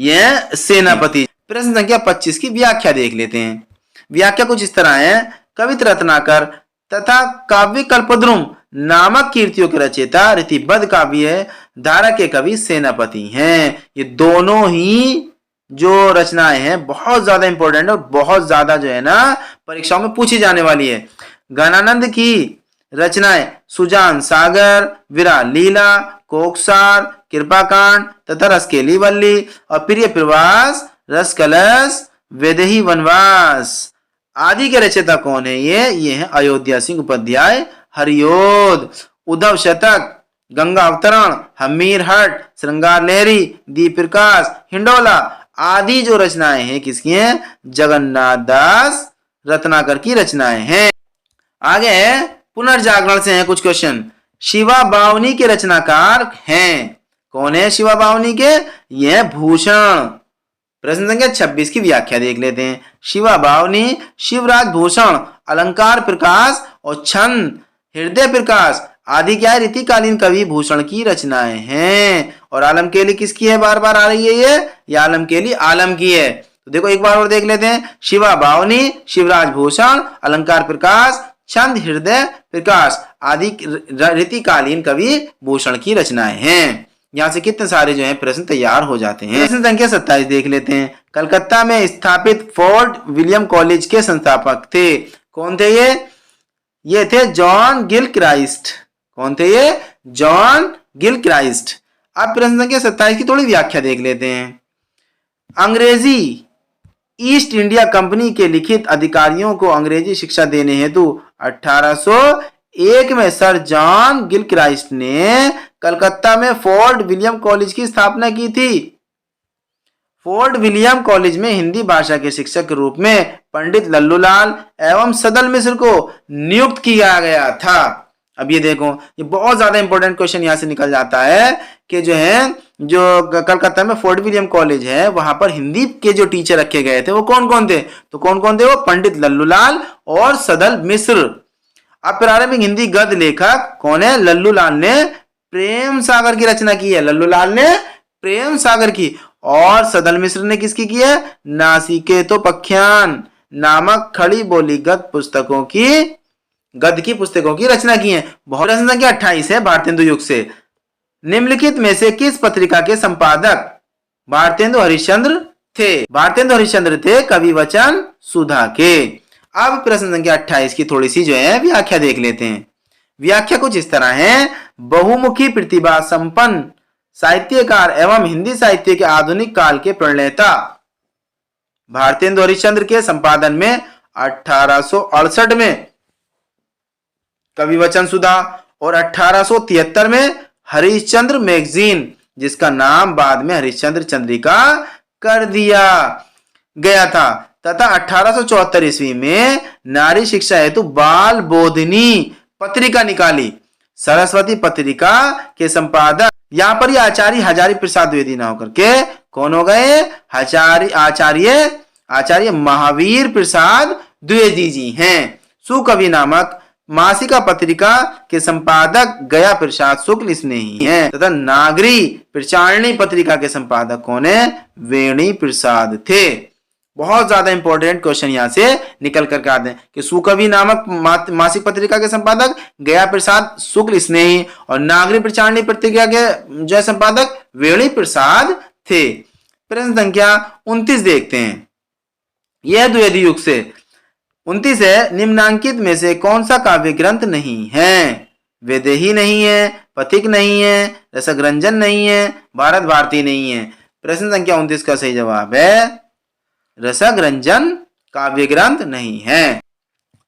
यह सेनापति। प्रश्न संख्या 25 की व्याख्या देख लेते हैं। व्याख्या कुछ इस तरह है। कवित रत्नाकर तथा काव्य कल्पद्रुम नामक कीर्तियों के रचयिता रीतिबद्ध काव्य धारा के कवि सेनापति हैं। ये दोनों ही जो रचनाएं हैं बहुत ज्यादा इंपॉर्टेंट और बहुत ज्यादा जो है ना परीक्षाओं में पूछी जाने वाली है। घनानंद की रचनाएं सुजान सागर, विरहा लीला, कोकसार, कृपाकांड तथा रसकेली वल्ली और प्रिय प्रवास, रस कलश, वैदेही वनवास आदि के रचयिता कौन है? ये है अयोध्या सिंह उपाध्याय, हरियोध, उद्धव शतक, गंगा अवतरण, हमीर हट, श्रृंगार लहरी, दीप प्रकाश, हिंडोला आदि जो रचनाएं हैं किसकी हैं? जगन्नाथ दास रत्नाकर की रचनाएं हैं। आगे पुनर्जागरण से हैं कुछ क्वेश्चन। शिवा बावनी के रचनाकार हैं। कौन है शिवा बावनी के? ये भूषण। प्रश्न संख्या 26 की व्याख्या देख लेते हैं। शिवा बावनी शिवराज भूषण, अलंकार प्रकाश और छंद हृदय प्रकाश आदि क्या है? रीतिकालीन कवि भूषण की रचनाएं हैं। और आलम केली किसकी है? बार बार आ रही है ये आलम केली आलम की है। तो देखो एक बार और देख लेते हैं। शिवा बावनी शिवराज भूषण, अलंकार प्रकाश, छंद हृदय प्रकाश आदि रीतिकालीन कवि भूषण की रचनाएं हैं। यहाँ से कितने सारे जो है प्रश्न तैयार हो जाते हैं। प्रश्न संख्या 27 देख लेते हैं। कलकत्ता में स्थापित फोर्ट विलियम कॉलेज के संस्थापक थे। कौन थे ये थे जॉन गिलक्राइस्ट। कौन थे ये? John Gilchrist. अब प्रश्न संख्या 27 की थोड़ी व्याख्या देख लेते हैं। अंग्रेजी ईस्ट इंडिया कंपनी के लिखित अधिकारियों को अंग्रेजी शिक्षा देने हेतु 1801 में सर जॉन गिलक्राइस्ट ने कलकत्ता में फोर्ट विलियम कॉलेज की स्थापना की थी। फोर्ट विलियम कॉलेज में हिंदी भाषा के शिक्षक के रूप में पंडित लल्लूलाल एवं सदल मिश्र को नियुक्त किया गया था। अब ये देखो, ये बहुत ज्यादा इंपॉर्टेंट क्वेश्चन यहाँ से निकल जाता है कि जो कलकत्ता में फोर्ट विलियम कॉलेज है वहां पर हिंदी के जो टीचर रखे गए थे वो कौन कौन थे? तो कौन कौन थे वो? पंडित लल्लूलाल और सदल मिश्र। अब प्रारंभिक हिंदी गद्य लेखक कौन है? लल्लूलाल ने प्रेम सागर की रचना की है। लल्लूलाल ने प्रेम सागर की। और सदल मिश्र ने किसकी की है? नासिकेतोपख्यान नामक खड़ी बोली गद्य की पुस्तकों की रचना की है। बहुत प्रश्न संख्या 28 है। भारतेंदु युग से निम्नलिखित में से किस पत्रिका के संपादक भारतेंदु हरिश्चंद्र थे? भारतेंदु हरिश्चंद्र थे कवि वचन सुधा के। अब प्रश्न संख्या 28 की थोड़ी सी जो है व्याख्या देख लेते हैं। व्याख्या कुछ इस तरह है। बहुमुखी प्रतिभा संपन्न साहित्यकार एवं हिंदी साहित्य के आधुनिक काल के प्रणेता भारतेंदु हरिश्चंद्र के संपादन में 1868 में कवि वचन सुधा और 1873 में हरिश्चंद्र मैगजीन, जिसका नाम बाद में हरिश्चंद्र चंद्रिका कर दिया गया था, तथा 1874 ईस्वी में नारी शिक्षा हेतु बाल बोधिनी पत्रिका निकाली। सरस्वती पत्रिका के संपादक यहाँ पर ये आचार्य हजारी प्रसाद द्विवेदी ना होकर के कौन हो गए, आचार्य महावीर प्रसाद द्विवेदी जी हैं। सुकवि नामक मासिका पत्रिका के संपादक गया प्रसाद शुक्ल स्नेही हैं तथा नागरी प्रचारणी पत्रिका के संपादक कौन है, वेणी प्रसाद थे। बहुत ज्यादा इंपॉर्टेंट क्वेश्चन यहाँ से निकल करके आते हैं कि सुकवि नामक मासिक पत्रिका के संपादक गया प्रसाद शुक्ल स्नेही और नागरी प्रचारणी पत्रिका के जो संपादक वेणी प्रसाद थे। प्रश्न संख्या 29 देखते हैं। यह द्विवेदी युग से 29 है, निम्नांकित में से कौन सा काव्य ग्रंथ नहीं है? वैदेही नहीं है, पथिक नहीं है, रसग्रंजन नहीं है, भारत भारती नहीं है। प्रश्न संख्या 29 का सही जवाब है रसग्रंजन काव्य ग्रंथ नहीं है।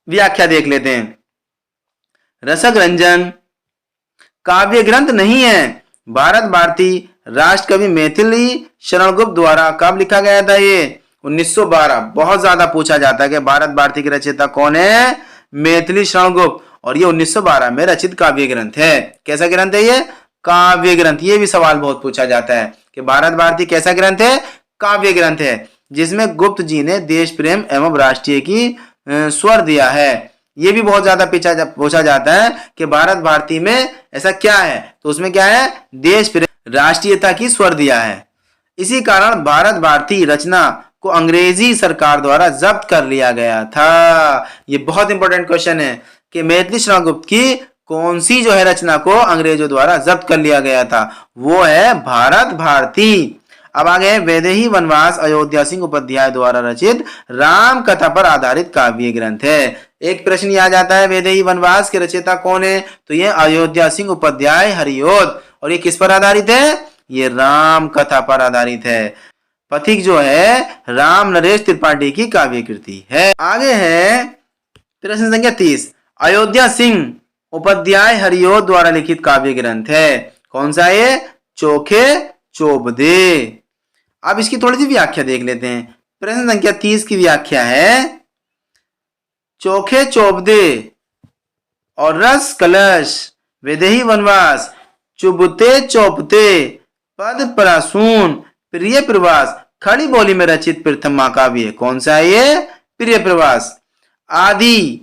व्याख्या देख लेते हैं। रसग्रंजन काव्य ग्रंथ नहीं है। भारत भारती राष्ट्र कवि मैथिली शरण गुप्त द्वारा कब लिखा गया था? ये 1912। बहुत ज्यादा पूछा जाता है कि भारत भारती के रचयिता कौन है? मैथिली शरण गुप्त, और ये 1912 में रचित काव्य ग्रंथ है। कैसा ग्रंथ है ये? काव्य ग्रंथ। ये भी सवाल बहुत पूछा जाता है कि भारत भारती कैसा ग्रंथ है? काव्य ग्रंथ है, जिसमें गुप्त जी ने देश प्रेम एवं राष्ट्रीय की स्वर दिया है। ये भी बहुत ज्यादा पूछा जाता है कि भारत भारती में ऐसा क्या है, तो उसमें क्या है? देश प्रेम राष्ट्रीयता की स्वर दिया है। इसी कारण भारत भारती रचना को अंग्रेजी सरकार द्वारा जब्त कर लिया गया था। ये बहुत इंपॉर्टेंट क्वेश्चन है कि मैथिली शरण गुप्त की कौन सी जो है रचना को अंग्रेजों द्वारा जब्त कर लिया गया था? वो है भारत भारती। अब आगे है वैदेही वनवास अयोध्या सिंह उपाध्याय द्वारा रचित राम कथा पर आधारित काव्य ग्रंथ है। एक प्रश्न ये आ जाता है वैदेही वनवास के रचयिता कौन है? तो ये अयोध्या सिंह उपाध्याय हरियोध। और ये किस पर आधारित है? ये राम कथा पर आधारित है। पथिक जो है राम नरेश त्रिपाठी की काव्य कृति है। आगे है प्रश्न संख्या 30। अयोध्या सिंह उपाध्याय हरियोध द्वारा लिखित काव्य ग्रंथ है। कौन सा ये? चोखे चोबदे। अब इसकी थोड़ी सी व्याख्या देख लेते हैं। प्रश्न संख्या 30 की व्याख्या है चोखे चोबदे और रस कलश वैदेही वनवास चुबते चौपते पद परासून प्रिय प्रवास खड़ी बोली में रचित प्रथम महाकाव्य। कौन सा है ये? प्रिय प्रवास। आदि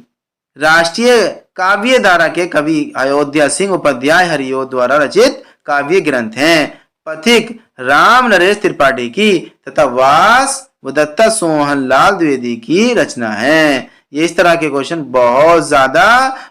राष्ट्रीय काव्य धारा के कवि अयोध्या सिंह उपाध्याय हरियोध द्वारा रचित काव्य ग्रंथ हैं। पथिक राम नरेश त्रिपाठी की तथा वास व दत्ता सोहन लाल द्विवेदी की रचना है। ये इस तरह के क्वेश्चन बहुत ज्यादा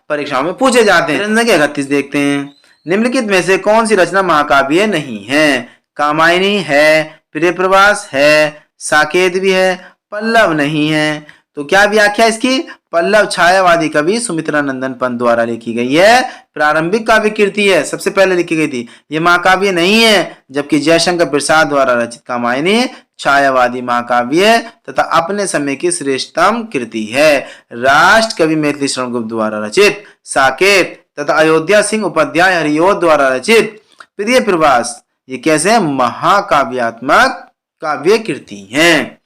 परीक्षाओं में पूछे जाते हैं। 31 देखते हैं। निम्नलिखित में से कौन सी रचना महाकाव्य नहीं है? कामायनी है, प्रिय प्रवास है, साकेत भी है, पल्लव नहीं है। तो क्या व्याख्या इसकी? पल्लव छायावादी कवि सुमित्रा नंदन पंत द्वारा लिखी गई है। प्रारंभिक काव्य कृति है, सबसे पहले लिखी गई थी। ये महाकाव्य नहीं है। जबकि जयशंकर प्रसाद द्वारा रचित कामायनी छायावादी महाकाव्य है तथा अपने समय की श्रेष्ठतम कृति है। राष्ट्र कवि मैथिली शरण गुप्त द्वारा रचित साकेत तथा अयोध्या सिंह उपाध्याय हरियोध द्वारा रचित प्रिय प्रवास ये कैसे महाकाव्यात्मक काव्य कृति हैं।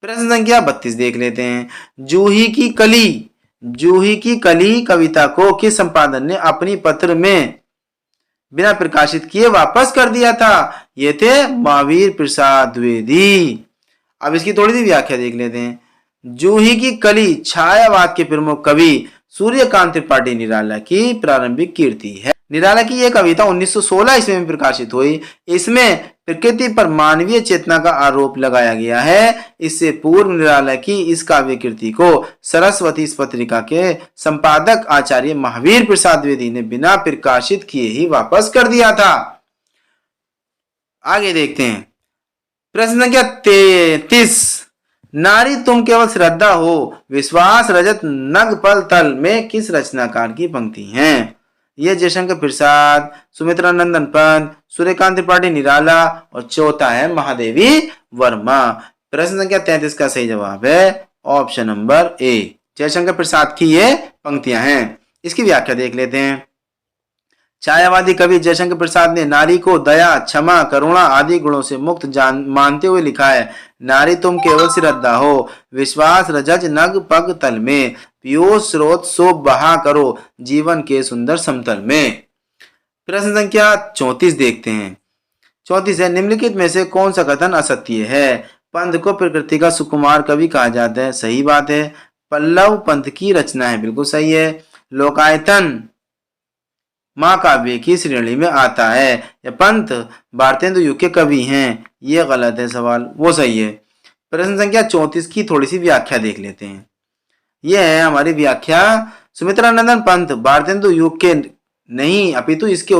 प्रश्न संख्या 32 देख लेते हैं। जूही की कली कविता को किस संपादक ने अपनी पत्र में बिना प्रकाशित किए वापस कर दिया था? ये थे महावीर प्रसाद द्विवेदी। अब इसकी थोड़ी सी व्याख्या देख लेते हैं। जूही की कली छायावाद के प्रमुख कवि सूर्यकांत त्रिपाठी निराला की प्रारंभिक कृति है। निराला की यह कविता 1916 ईस्वी में प्रकाशित हुई। इसमें प्रकृति पर मानवीय चेतना का आरोप लगाया गया है। इससे पूर्व निराला की इस काव्य कृति को सरस्वती इस पत्रिका के संपादक आचार्य महावीर प्रसाद द्विवेदी ने बिना प्रकाशित किए ही वापस कर दिया था। आगे देखते हैं। प्रश्न संख्या 33। नारी तुम केवल श्रद्धा हो विश्वास रजत नगपल तल में किस रचनाकार की पंक्ति हैं? ये जयशंकर प्रसाद, सुमित्रा नंदन पंत, सूर्यकांत त्रिपाठी निराला और चौथा है महादेवी वर्मा। प्रश्न संख्या 33 का सही जवाब है option number A, Jaishankar Prasad की ये पंक्तियां हैं। इसकी व्याख्या देख लेते हैं। छायावादी कवि जयशंकर प्रसाद ने नारी को दया, क्षमा, करुणा आदि गुणों से मुक्त मानते हुए लिखा है। नारी तुम केवल श्रद्धा हो विश्वास रजज नग पग तल में, पियो स्रोत सो बहा करो जीवन के सुंदर समतल में। प्रश्न संख्या 34 देखते हैं। 34 है, निम्नलिखित में से कौन सा कथन असत्य है? पंत को प्रकृति का सुकुमार कवि कहा जाता है, सही बात है। पल्लव पंत की रचना है, बिल्कुल सही है। लोकायतन महाकाव्य की श्रेणी में आता है। या पंत भारतेंदु युग के कवि हैं, ये गलत है सवाल, वो सही है। प्रश्न संख्या 34 की थोड़ी सी व्याख्या देख लेते हैं। यह है हमारी व्याख्या। सुमित्रानंदन पंत भारतेंदु युग के नहीं अपितु इसके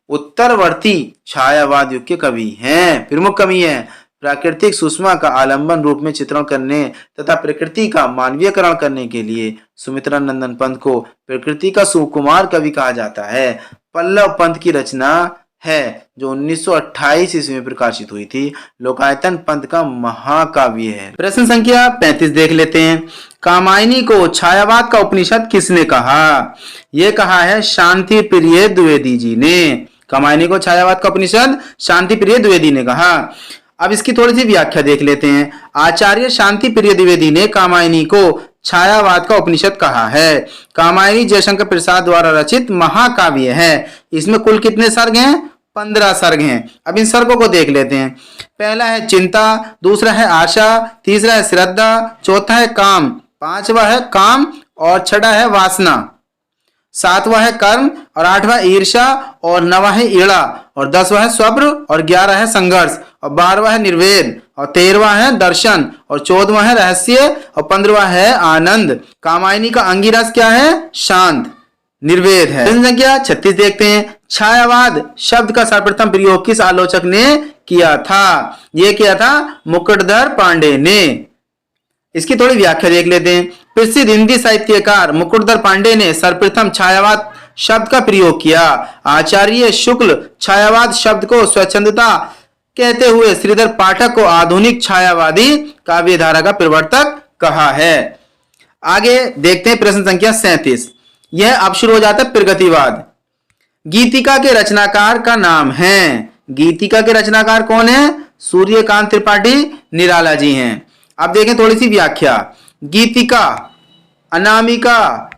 उत्तरवर्ती छायावाद युग के कवि हैं, प्रमुख कवि हैं। प्राकृतिक सुषमा का आलंबन रूप में चित्रण करने तथा प्रकृति का मानवीयकरण करने के लिए सुमित्रानंदन पंत को प्रकृति का सुकुमार कवि कहा जाता है। पल्लव पंत की रचना है जो 1928 ईस्वी में प्रकाशित हुई थी। लोकायतन पंत का महाकाव्य है। प्रश्न संख्या 35 देख लेते हैं। कामायनी को छायावाद का उपनिषद किसने कहा? यह कहा है शांति प्रिय द्विवेदी जी ने। कामायनी को छायावाद का उपनिषद शांति प्रिय द्विवेदी ने कहा। अब इसकी थोड़ी सी व्याख्या देख लेते हैं। आचार्य शांति प्रिय द्विवेदी ने कामायनी को छायावाद का उपनिषद कहा है। कामायनी जयशंकर प्रसाद द्वारा रचित महाकाव्य है। इसमें कुल कितने सर्ग हैं? 15 सर्ग हैं। अब इन सर्गों को देख लेते हैं। पहला है चिंता, दूसरा है आशा, तीसरा है श्रद्धा, चौथा है काम, पांचवा है काम और छठा है वासना, सातवां है कर्म और आठवां ईर्षा और नवा है ईड़ा और 10वां है स्वप्न और 11 है संघर्ष और 12वां है निर्वेद और 13वां है दर्शन और 14वां है रहस्य और 15वां है आनंद। कामायनी का अंगिरस क्या है? शांत, निर्वेद है। प्रश्न संख्या 36 देखते हैं। छायावाद शब्द का सर्वप्रथम प्रयोग किस आलोचक ने किया था? यह किया था मुकुटधर पांडे ने। इसकी थोड़ी व्याख्या देख लेते हैं। प्रसिद्ध हिंदी साहित्यकार मुकुटधर पांडे ने सर्वप्रथम छायावाद शब्द का प्रयोग किया। आचार्य शुक्ल छायावाद शब्द को स्वच्छंदता कहते हुए श्रीधर पाठक को आधुनिक छायावादी काव्यधारा का प्रवर्तक कहा है। आगे देखते हैं प्रश्न संख्या 37। यह अब शुरू हो जाता है प्रगतिवाद। गीतिका के रचनाकार का नाम है। गीतिका के रचनाकार कौन है? सूर्यकांत त्रिपाठी निराला जी हैं। अब देखें थोड़ी सी व्याख्या। गीतिका, अनामिका,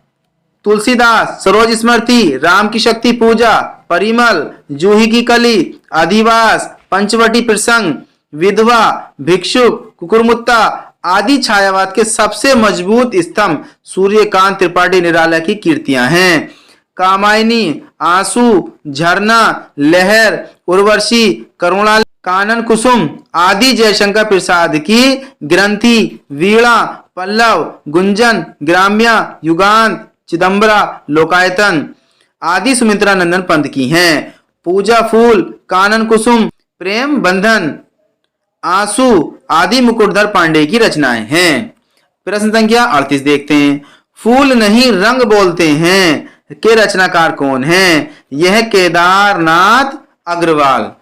तुलसीदास, सरोज स्मृति, राम की शक्ति पूजा, परिमल, जूही की कली, अधिवास, पंचवटी प्रसंग, विधवा, भिक्षुक, कुकुरमुत्ता आदि छायावाद के सबसे मजबूत स्तंभ सूर्यकांत त्रिपाठी निराला की कृतियां हैं। कामायनी, आंसू, झरना, लहर, उर्वशी, करुणा, कानन कुसुम आदि जयशंकर प्रसाद की ग्रंथि, वीणा, पल्लव, गुंजन, ग्राम्या, युगांत, चिदंबरा, लोकायतन आदि सुमित्रानंदन पंत की हैं। पूजा फूल, कानन कुसुम, प्रेम बंधन, आंसू आदि मुकुटधर पांडे की रचनाएं हैं। प्रश्न संख्या 38 देखते हैं। फूल नहीं रंग बोलते हैं के रचनाकार कौन हैं? यह केदारनाथ अग्रवाल।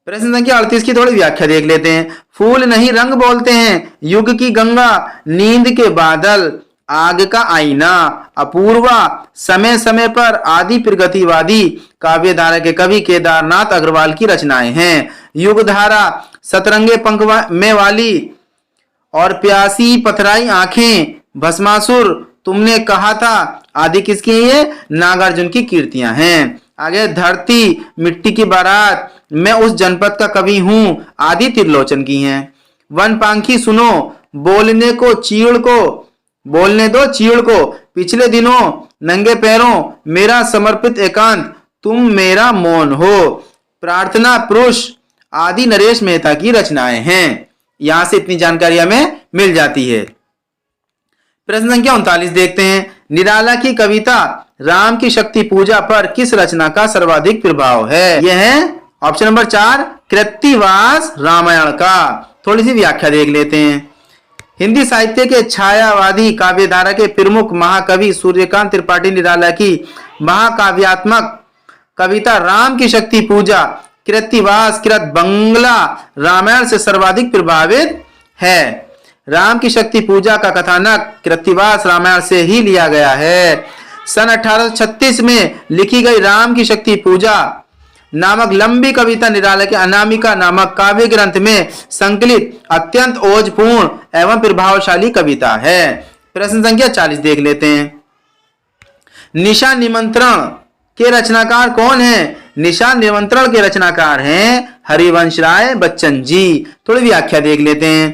प्रश्न संख्या 38 की थोड़ी व्याख्या देख लेते हैं। फूल नहीं रंग बोलते हैं, युग की गंगा, नींद के बादल, आग का आईना, अपूर्वा, समय समय पर आदि प्रगतिवादी काव्यधारा के कवि केदारनाथ अग्रवाल की रचनाएं हैं। युगधारा, सतरंगे पंख में वाली और प्यासी पथराई आंखें, भस्मासुर, तुमने कहा था आदि किसकी ये? नागार्जुन की कीर्तियां हैं। आगे धरती, मिट्टी की बारात, मैं उस जनपद का कवि हूं आदि त्रिलोचन की हैं। वन पांखी सुनो, बोलने दो चीड़ को, पिछले दिनों नंगे पैरों, मेरा समर्पित एकांत, तुम मेरा मौन हो, प्रार्थना पुरुष आदि नरेश मेहता की रचनाएं हैं। यहां से इतनी जानकारी हमें मिल जाती है। प्रश्न संख्या 39 देखते हैं। निराला की कविता राम की शक्ति पूजा पर किस रचना का सर्वाधिक प्रभाव है? यह है ऑप्शन नंबर 4 कृत्तिवास रामायण का। थोड़ी सी व्याख्या देख लेते हैं। हिंदी साहित्य के छायावादी काव्यधारा के प्रमुख महाकवि सूर्यकांत त्रिपाठी निराला की महाकाव्यात्मक कविता राम की शक्ति पूजा कृत्तिवास कृत बंगला रामायण से सर्वाधिक प्रभावित है। राम की शक्ति पूजा का कथानक कृत्तिवास रामायण से ही लिया गया है। सन 1836 में लिखी गई राम की शक्ति पूजा नामक लंबी कविता निराला के अनामिका नामक काव्य ग्रंथ में संकलित अत्यंत ओजपूर्ण एवं प्रभावशाली कविता है। प्रश्न संख्या 40 देख लेते हैं। निशा निमंत्रण के रचनाकार कौन है? निशान निमंत्रण के रचनाकार हैं हरिवंश राय बच्चन जी। थोड़ी व्याख्या देख लेते हैं।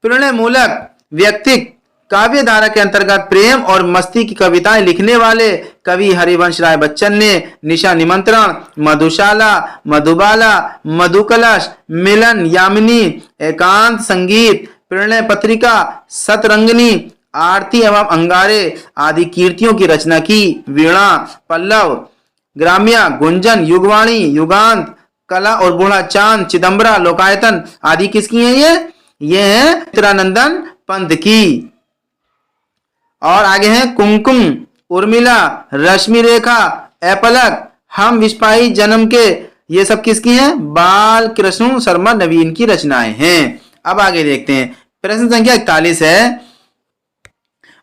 प्रेरणा मूलक व्यक्तिक काव्य धारा के अंतर्गत प्रेम और मस्ती की कविताएं लिखने वाले कवि हरिवंश राय बच्चन ने निशा निमंत्रण, मधुशाला, मधुबाला, मधुकलश, मिलन यामिनी, एकांत संगीत, प्रणय पत्रिका, सतरंगिनी, आरती एवं अंगारे आदि कीर्तियों की रचना की। वीणा, पल्लव, ग्राम्या, गुंजन, युगवाणी, युगांत, कला और बूढ़ा चांद, चिदम्बरा, लोकायतन आदि किसकी हैं? ये हैं चित्रानंदन पंत की। और आगे हैं कुमकुम, उर्मिला, रश्मि रेखा, एपलक, हम विस्पाही जन्म के, ये सब किसकी हैं? बाल कृष्ण शर्मा नवीन की रचनाएं हैं। अब आगे देखते हैं। प्रश्न संख्या 41 है।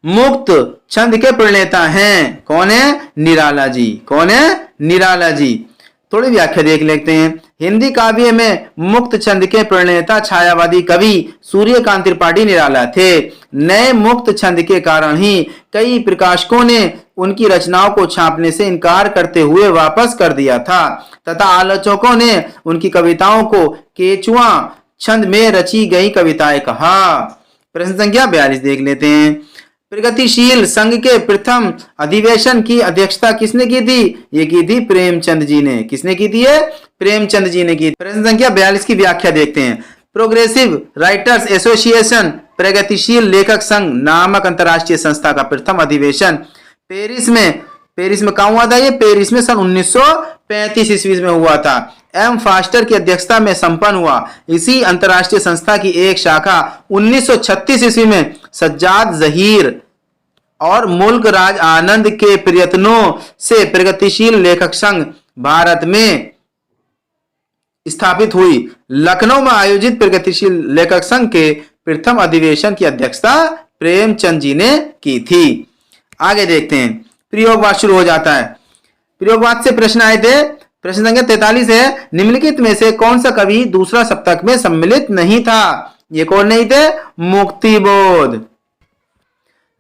मुक्त छंद के प्रणेता हैं कौन है? निराला जी। कौन है? निराला जी। थोड़ी व्याख्या देख लेते हैं। हिंदी काव्य में मुक्त छंद के प्रणेता छायावादी कवि सूर्यकांत त्रिपाठी निराला थे। नए मुक्त छंद के कारण ही कई प्रकाशकों ने उनकी रचनाओं को छापने से इनकार करते हुए वापस कर दिया था तथा आलोचकों ने उनकी कविताओं को केचुआ छंद में रची गई कविताएं कहा। प्रश्न संख्या 42 देख लेते हैं। प्रगतिशील संघ के प्रथम अधिवेशन की अध्यक्षता किसने की थी? ये की थी प्रेमचंद जी ने। किसने की थी? प्रेमचंद जी ने की। प्रश्न संख्या 42 की व्याख्या देखते हैं। प्रोग्रेसिव राइटर्स एसोसिएशन प्रगतिशील लेखक संघ नामक अंतरराष्ट्रीय संस्था का प्रथम अधिवेशन पेरिस में कहाँ हुआ था? ये पेरिस में सन 1935 ईस्वी में हुआ था। एम फास्टर की अध्यक्षता में संपन्न हुआ। इसी अंतरराष्ट्रीय संस्था की एक शाखा 1936 ईस्वी में सज्जाद जहीर और मुल्क राज आनंद के प्रयत्नों से प्रगतिशील लेखक संघ भारत में स्थापित हुई। लखनऊ में आयोजित प्रगतिशील लेखक संघ के प्रथम अधिवेशन की अध्यक्षता प्रेमचंद जी ने की थी। आगे देखते हैं। प्रयोगवाद शुरू हो जाता है। प्रयोगवाद से प्रश्न आए थे। प्रश्न संख्या 43 है। निम्नलिखित में से कौन सा कवि दूसरा सप्तक में सम्मिलित नहीं था? ये कौन नहीं थे? मुक्तिबोध।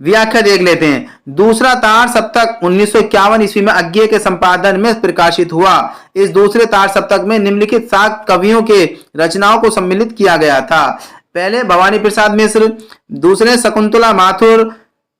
व्याख्या देख लेते हैं। दूसरा तार सप्तक 1951 ईस्वी में अज्ञे के संपादन में प्रकाशित हुआ। इस दूसरे तार सप्तक में निम्नलिखित 7 कवियों के रचनाओं को सम्मिलित किया गया था। पहले भवानी प्रसाद मिश्र, दूसरे शकुंतला माथुर,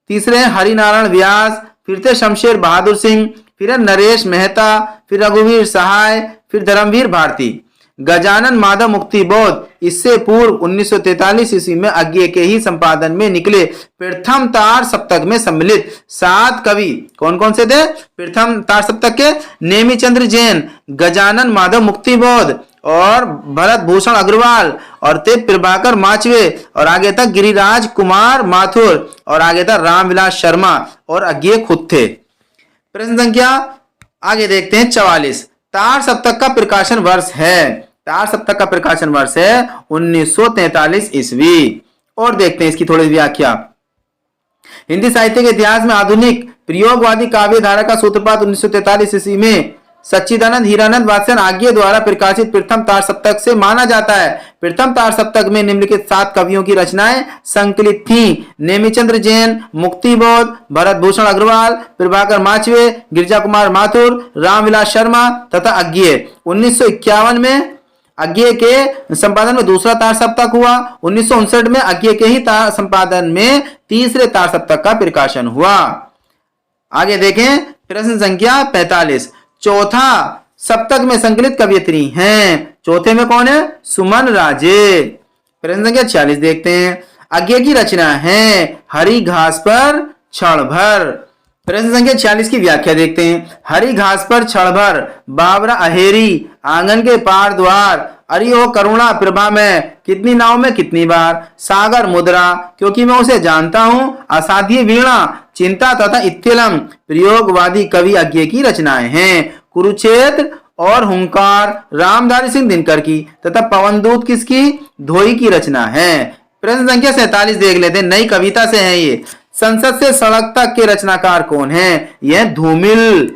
तीसरे हरिनारायण व्यास, फिर थे शमशेर बहादुर सिंह, फिर नरेश मेहता, फिर रघुवीर सहाय, फिर धर्मवीर भारती। गजानन माधव मुक्तिबोध इससे पूर्व 1943 ईस्वी में अज्ञे के ही संपादन में निकले प्रथम तार सप्तक में सम्मिलित 7 कवि कौन कौन से थे? प्रथम तार सप्तक के नेमिचंद्र जैन, गजानन माधव मुक्तिबोध और भरत भूषण अग्रवाल और ते प्रभाकर माचवे और आगे तक गिरिराज कुमार माथुर और आगे तक रामविलास शर्मा और अज्ञे खुद थे। प्रश्न संख्या आगे देखते हैं 44। तार सप्तक का प्रकाशन वर्ष है। तार सप्तक का प्रकाशन वर्ष है 1943 ईस्वी। और देखते हैं इसकी थोड़ी व्याख्या। हिंदी साहित्य के इतिहास में आधुनिक प्रयोगवादी काव्य धारा का सूत्रपात 1943 ईस्वी में सच्चिदानंद हीरानंद वात्स्यन आज्ञे द्वारा प्रकाशित प्रथम तार सप्तक से माना जाता है। प्रथम तार सप्तक में निम्नलिखित 7 कवियों की रचनाएं संकलित थीं। नेमिचंद्र जैन, मुक्तिबोध, भरत भूषण अग्रवाल, प्रभाकर माचवे, गिरिजा कुमार माथुर, रामविलास शर्मा तथा अज्ञे। 1951 में अज्ञे के संपादन में दूसरा तार सप्तक हुआ। 1959 में अज्ञे के ही तार संपादन में तीसरे तार सप्तक का प्रकाशन हुआ। आगे देखें। प्रश्न संख्या 45। चौथा सप्तक में संकलित कवियत्री हैं। चौथे में कौन है? सुमन राजे। प्रश्न संख्या 46 देखते हैं। अज्ञे की रचना है हरी घास पर क्षण भर। प्रश्न संख्या 46 की व्याख्या देखते हैं। हरी घास पर क्षण भर, बाबरा अहेरी, आंगन के पार द्वार, अरे ओ करुणा प्रभा में, कितनी नाव में कितनी बार, सागर मुद्रा, क्योंकि मैं उसे जानता हूँ, असाध्य वीणा, चिंता तथा इत्थिलम प्रयोगवादी कवि अज्ञे की रचनाएं हैं। कुरुक्षेत्र और हुंकार रामधारी सिंह दिनकर की तथा पवनदूत किसकी? धोई की रचना है। प्रश्न संख्या 47 देख लेते हैं। नई कविता से है ये। संसद से सड़क तक के रचनाकार कौन है? यह धूमिल।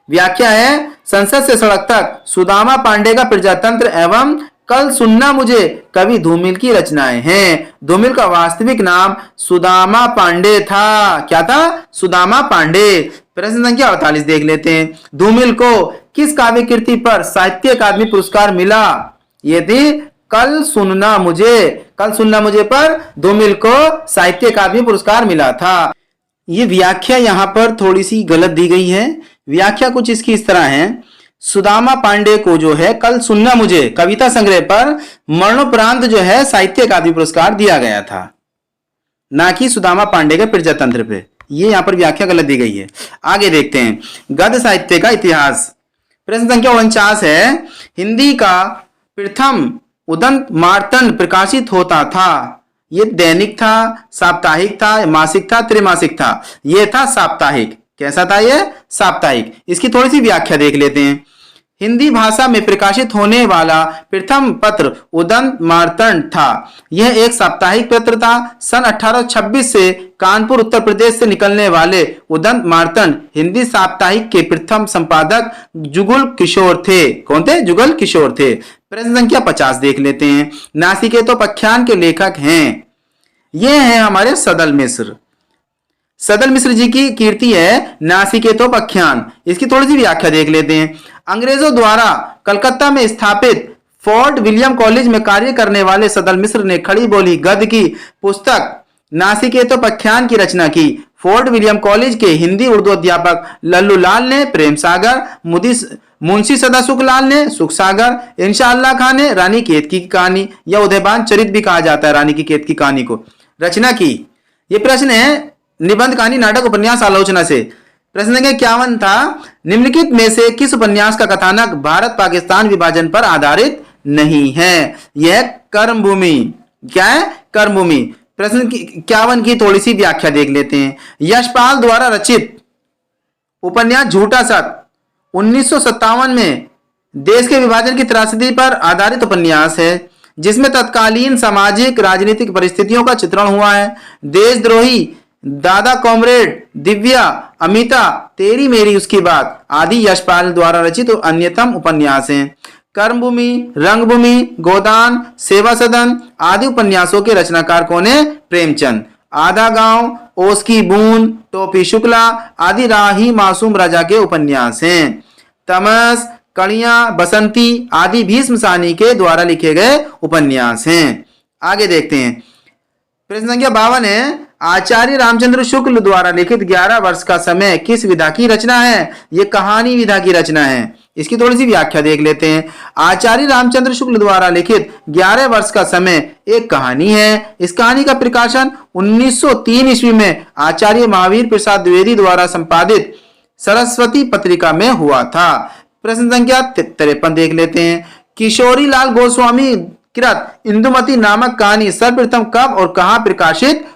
व्याख्या है। संसद से सड़क तक सुदामा पांडे का प्रजातंत्र एवं कल सुनना मुझे कवि धूमिल की रचनाएं हैं। धूमिल का वास्तविक नाम सुदामा पांडे था। क्या था? सुदामा पांडे। प्रश्न संख्या 48 देख लेते हैं। धूमिल को किस काव्य कृति पर साहित्य अकादमी पुरस्कार मिला? ये थी कल सुनना मुझे। कल सुनना मुझे पर धूमिल को साहित्य अकादमी पुरस्कार मिला था। ये व्याख्या यहाँ पर थोड़ी सी गलत दी गई है। व्याख्या कुछ इसकी इस तरह है, सुदामा पांडे को जो है कल सुनना मुझे कविता संग्रह पर मरणोपरांत जो है साहित्य अकादमी पुरस्कार दिया गया था, ना कि सुदामा पांडे के प्रजातंत्र पे। ये यहाँ पर व्याख्या गलत दी गई है। आगे देखते हैं गद्य साहित्य का इतिहास। प्रश्न संख्या 49 है, हिंदी का प्रथम उदंत मार्तंड प्रकाशित होता था। ये दैनिक था, साप्ताहिक था, मासिक था, त्रैमासिक था? ये था साप्ताहिक। कैसा था ये? साप्ताहिक। इसकी थोड़ी सी व्याख्या देख लेते हैं। हिंदी भाषा में प्रकाशित होने वाला प्रथम पत्र उदंत मार्तंड था। यह एक साप्ताहिक पत्र था। सन 1826 से कानपुर उत्तर प्रदेश से निकलने वाले उदंत मार्तंड हिंदी साप्ताहिक के प्रथम संपादक जुगल किशोर थे। कौन थे? जुगल किशोर थे। प्रश्न संख्या 50 देख लेते हैं। नासिकेतोपाख्यान के लेखक हैं, ये हैं हमारे सदल मिश्र। सदल मिश्र जी की कीर्ति है नासिकेतोपाख्यान। इसकी थोड़ी सी व्याख्या देख लेते हैं। अंग्रेजों द्वारा कलकत्ता में स्थापित फोर्ट विलियम कॉलेज में कार्य करने वाले सदल मिश्र ने खड़ी बोली गद्य की पुस्तक नासिकेतोपाख्यान की रचना की। फोर्ट विलियम कॉलेज के हिंदी उर्दू अध्यापक लल्लू लाल ने प्रेम सागर, मुंशी सदासुख लाल ने सुख सागर, इंशाअल्लाह खान ने रानी केतकी की कहानी या उदयबान चरित भी कहा जाता है रानी की केतकी की कहानी को रचना की। ये प्रश्न है निबंध, कहानी, नाटक, उपन्यास, आलोचना से। प्रश्न संख्या 51 था, निम्नलिखित में से किस उपन्यास का कथानक भारत पाकिस्तान विभाजन पर आधारित नहीं है? यह कर्मभूमि। क्या है? कर्मभूमि। प्रश्न 51 की थोड़ी सी व्याख्या देख लेते हैं। यशपाल द्वारा रचित उपन्यास झूठा सत्य 1957 में देश के विभाजन की त्रासदी पर आधारित उपन्यास है, जिसमें तत्कालीन सामाजिक राजनीतिक परिस्थितियों का चित्रण हुआ है। देशद्रोही, दादा कॉमरेड, दिव्या, अमिता, तेरी मेरी उसकी बात आदि यशपाल द्वारा रचित अन्यतम उपन्यास हैं। कर्मभूमि, रंगभूमि, गोदान, सेवा सदन आदि उपन्यासों के रचनाकार कौन है? प्रेमचंद। आधा गांव, ओस की बूंद, टोपी शुक्ला आदि राही मासूम राजा के उपन्यास हैं। तमस, कड़ियां, बसंती आदि भीष्म साहनी के द्वारा लिखे गए उपन्यास हैं। आगे देखते हैं। प्रश्न संख्या 52 है, आचार्य रामचंद्र शुक्ल द्वारा लिखित 11 वर्ष का समय किस विधा की रचना है? ये कहानी विधा की रचना है। इसकी थोड़ी सी व्याख्या देख लेते हैं। आचार्य रामचंद्र शुक्ल द्वारा लिखित 11 वर्ष का समय एक कहानी है। इस कहानी का प्रकाशन 1903 ईस्वी में आचार्य महावीर प्रसाद द्विवेदी द्वारा संपादित सरस्वती पत्रिका में हुआ था। प्रश्न संख्या 53 देख लेते हैं। किशोरी लाल गोस्वामी कृत इंदुमती नामक कहानी सर्वप्रथम कब और कहां प्रकाशित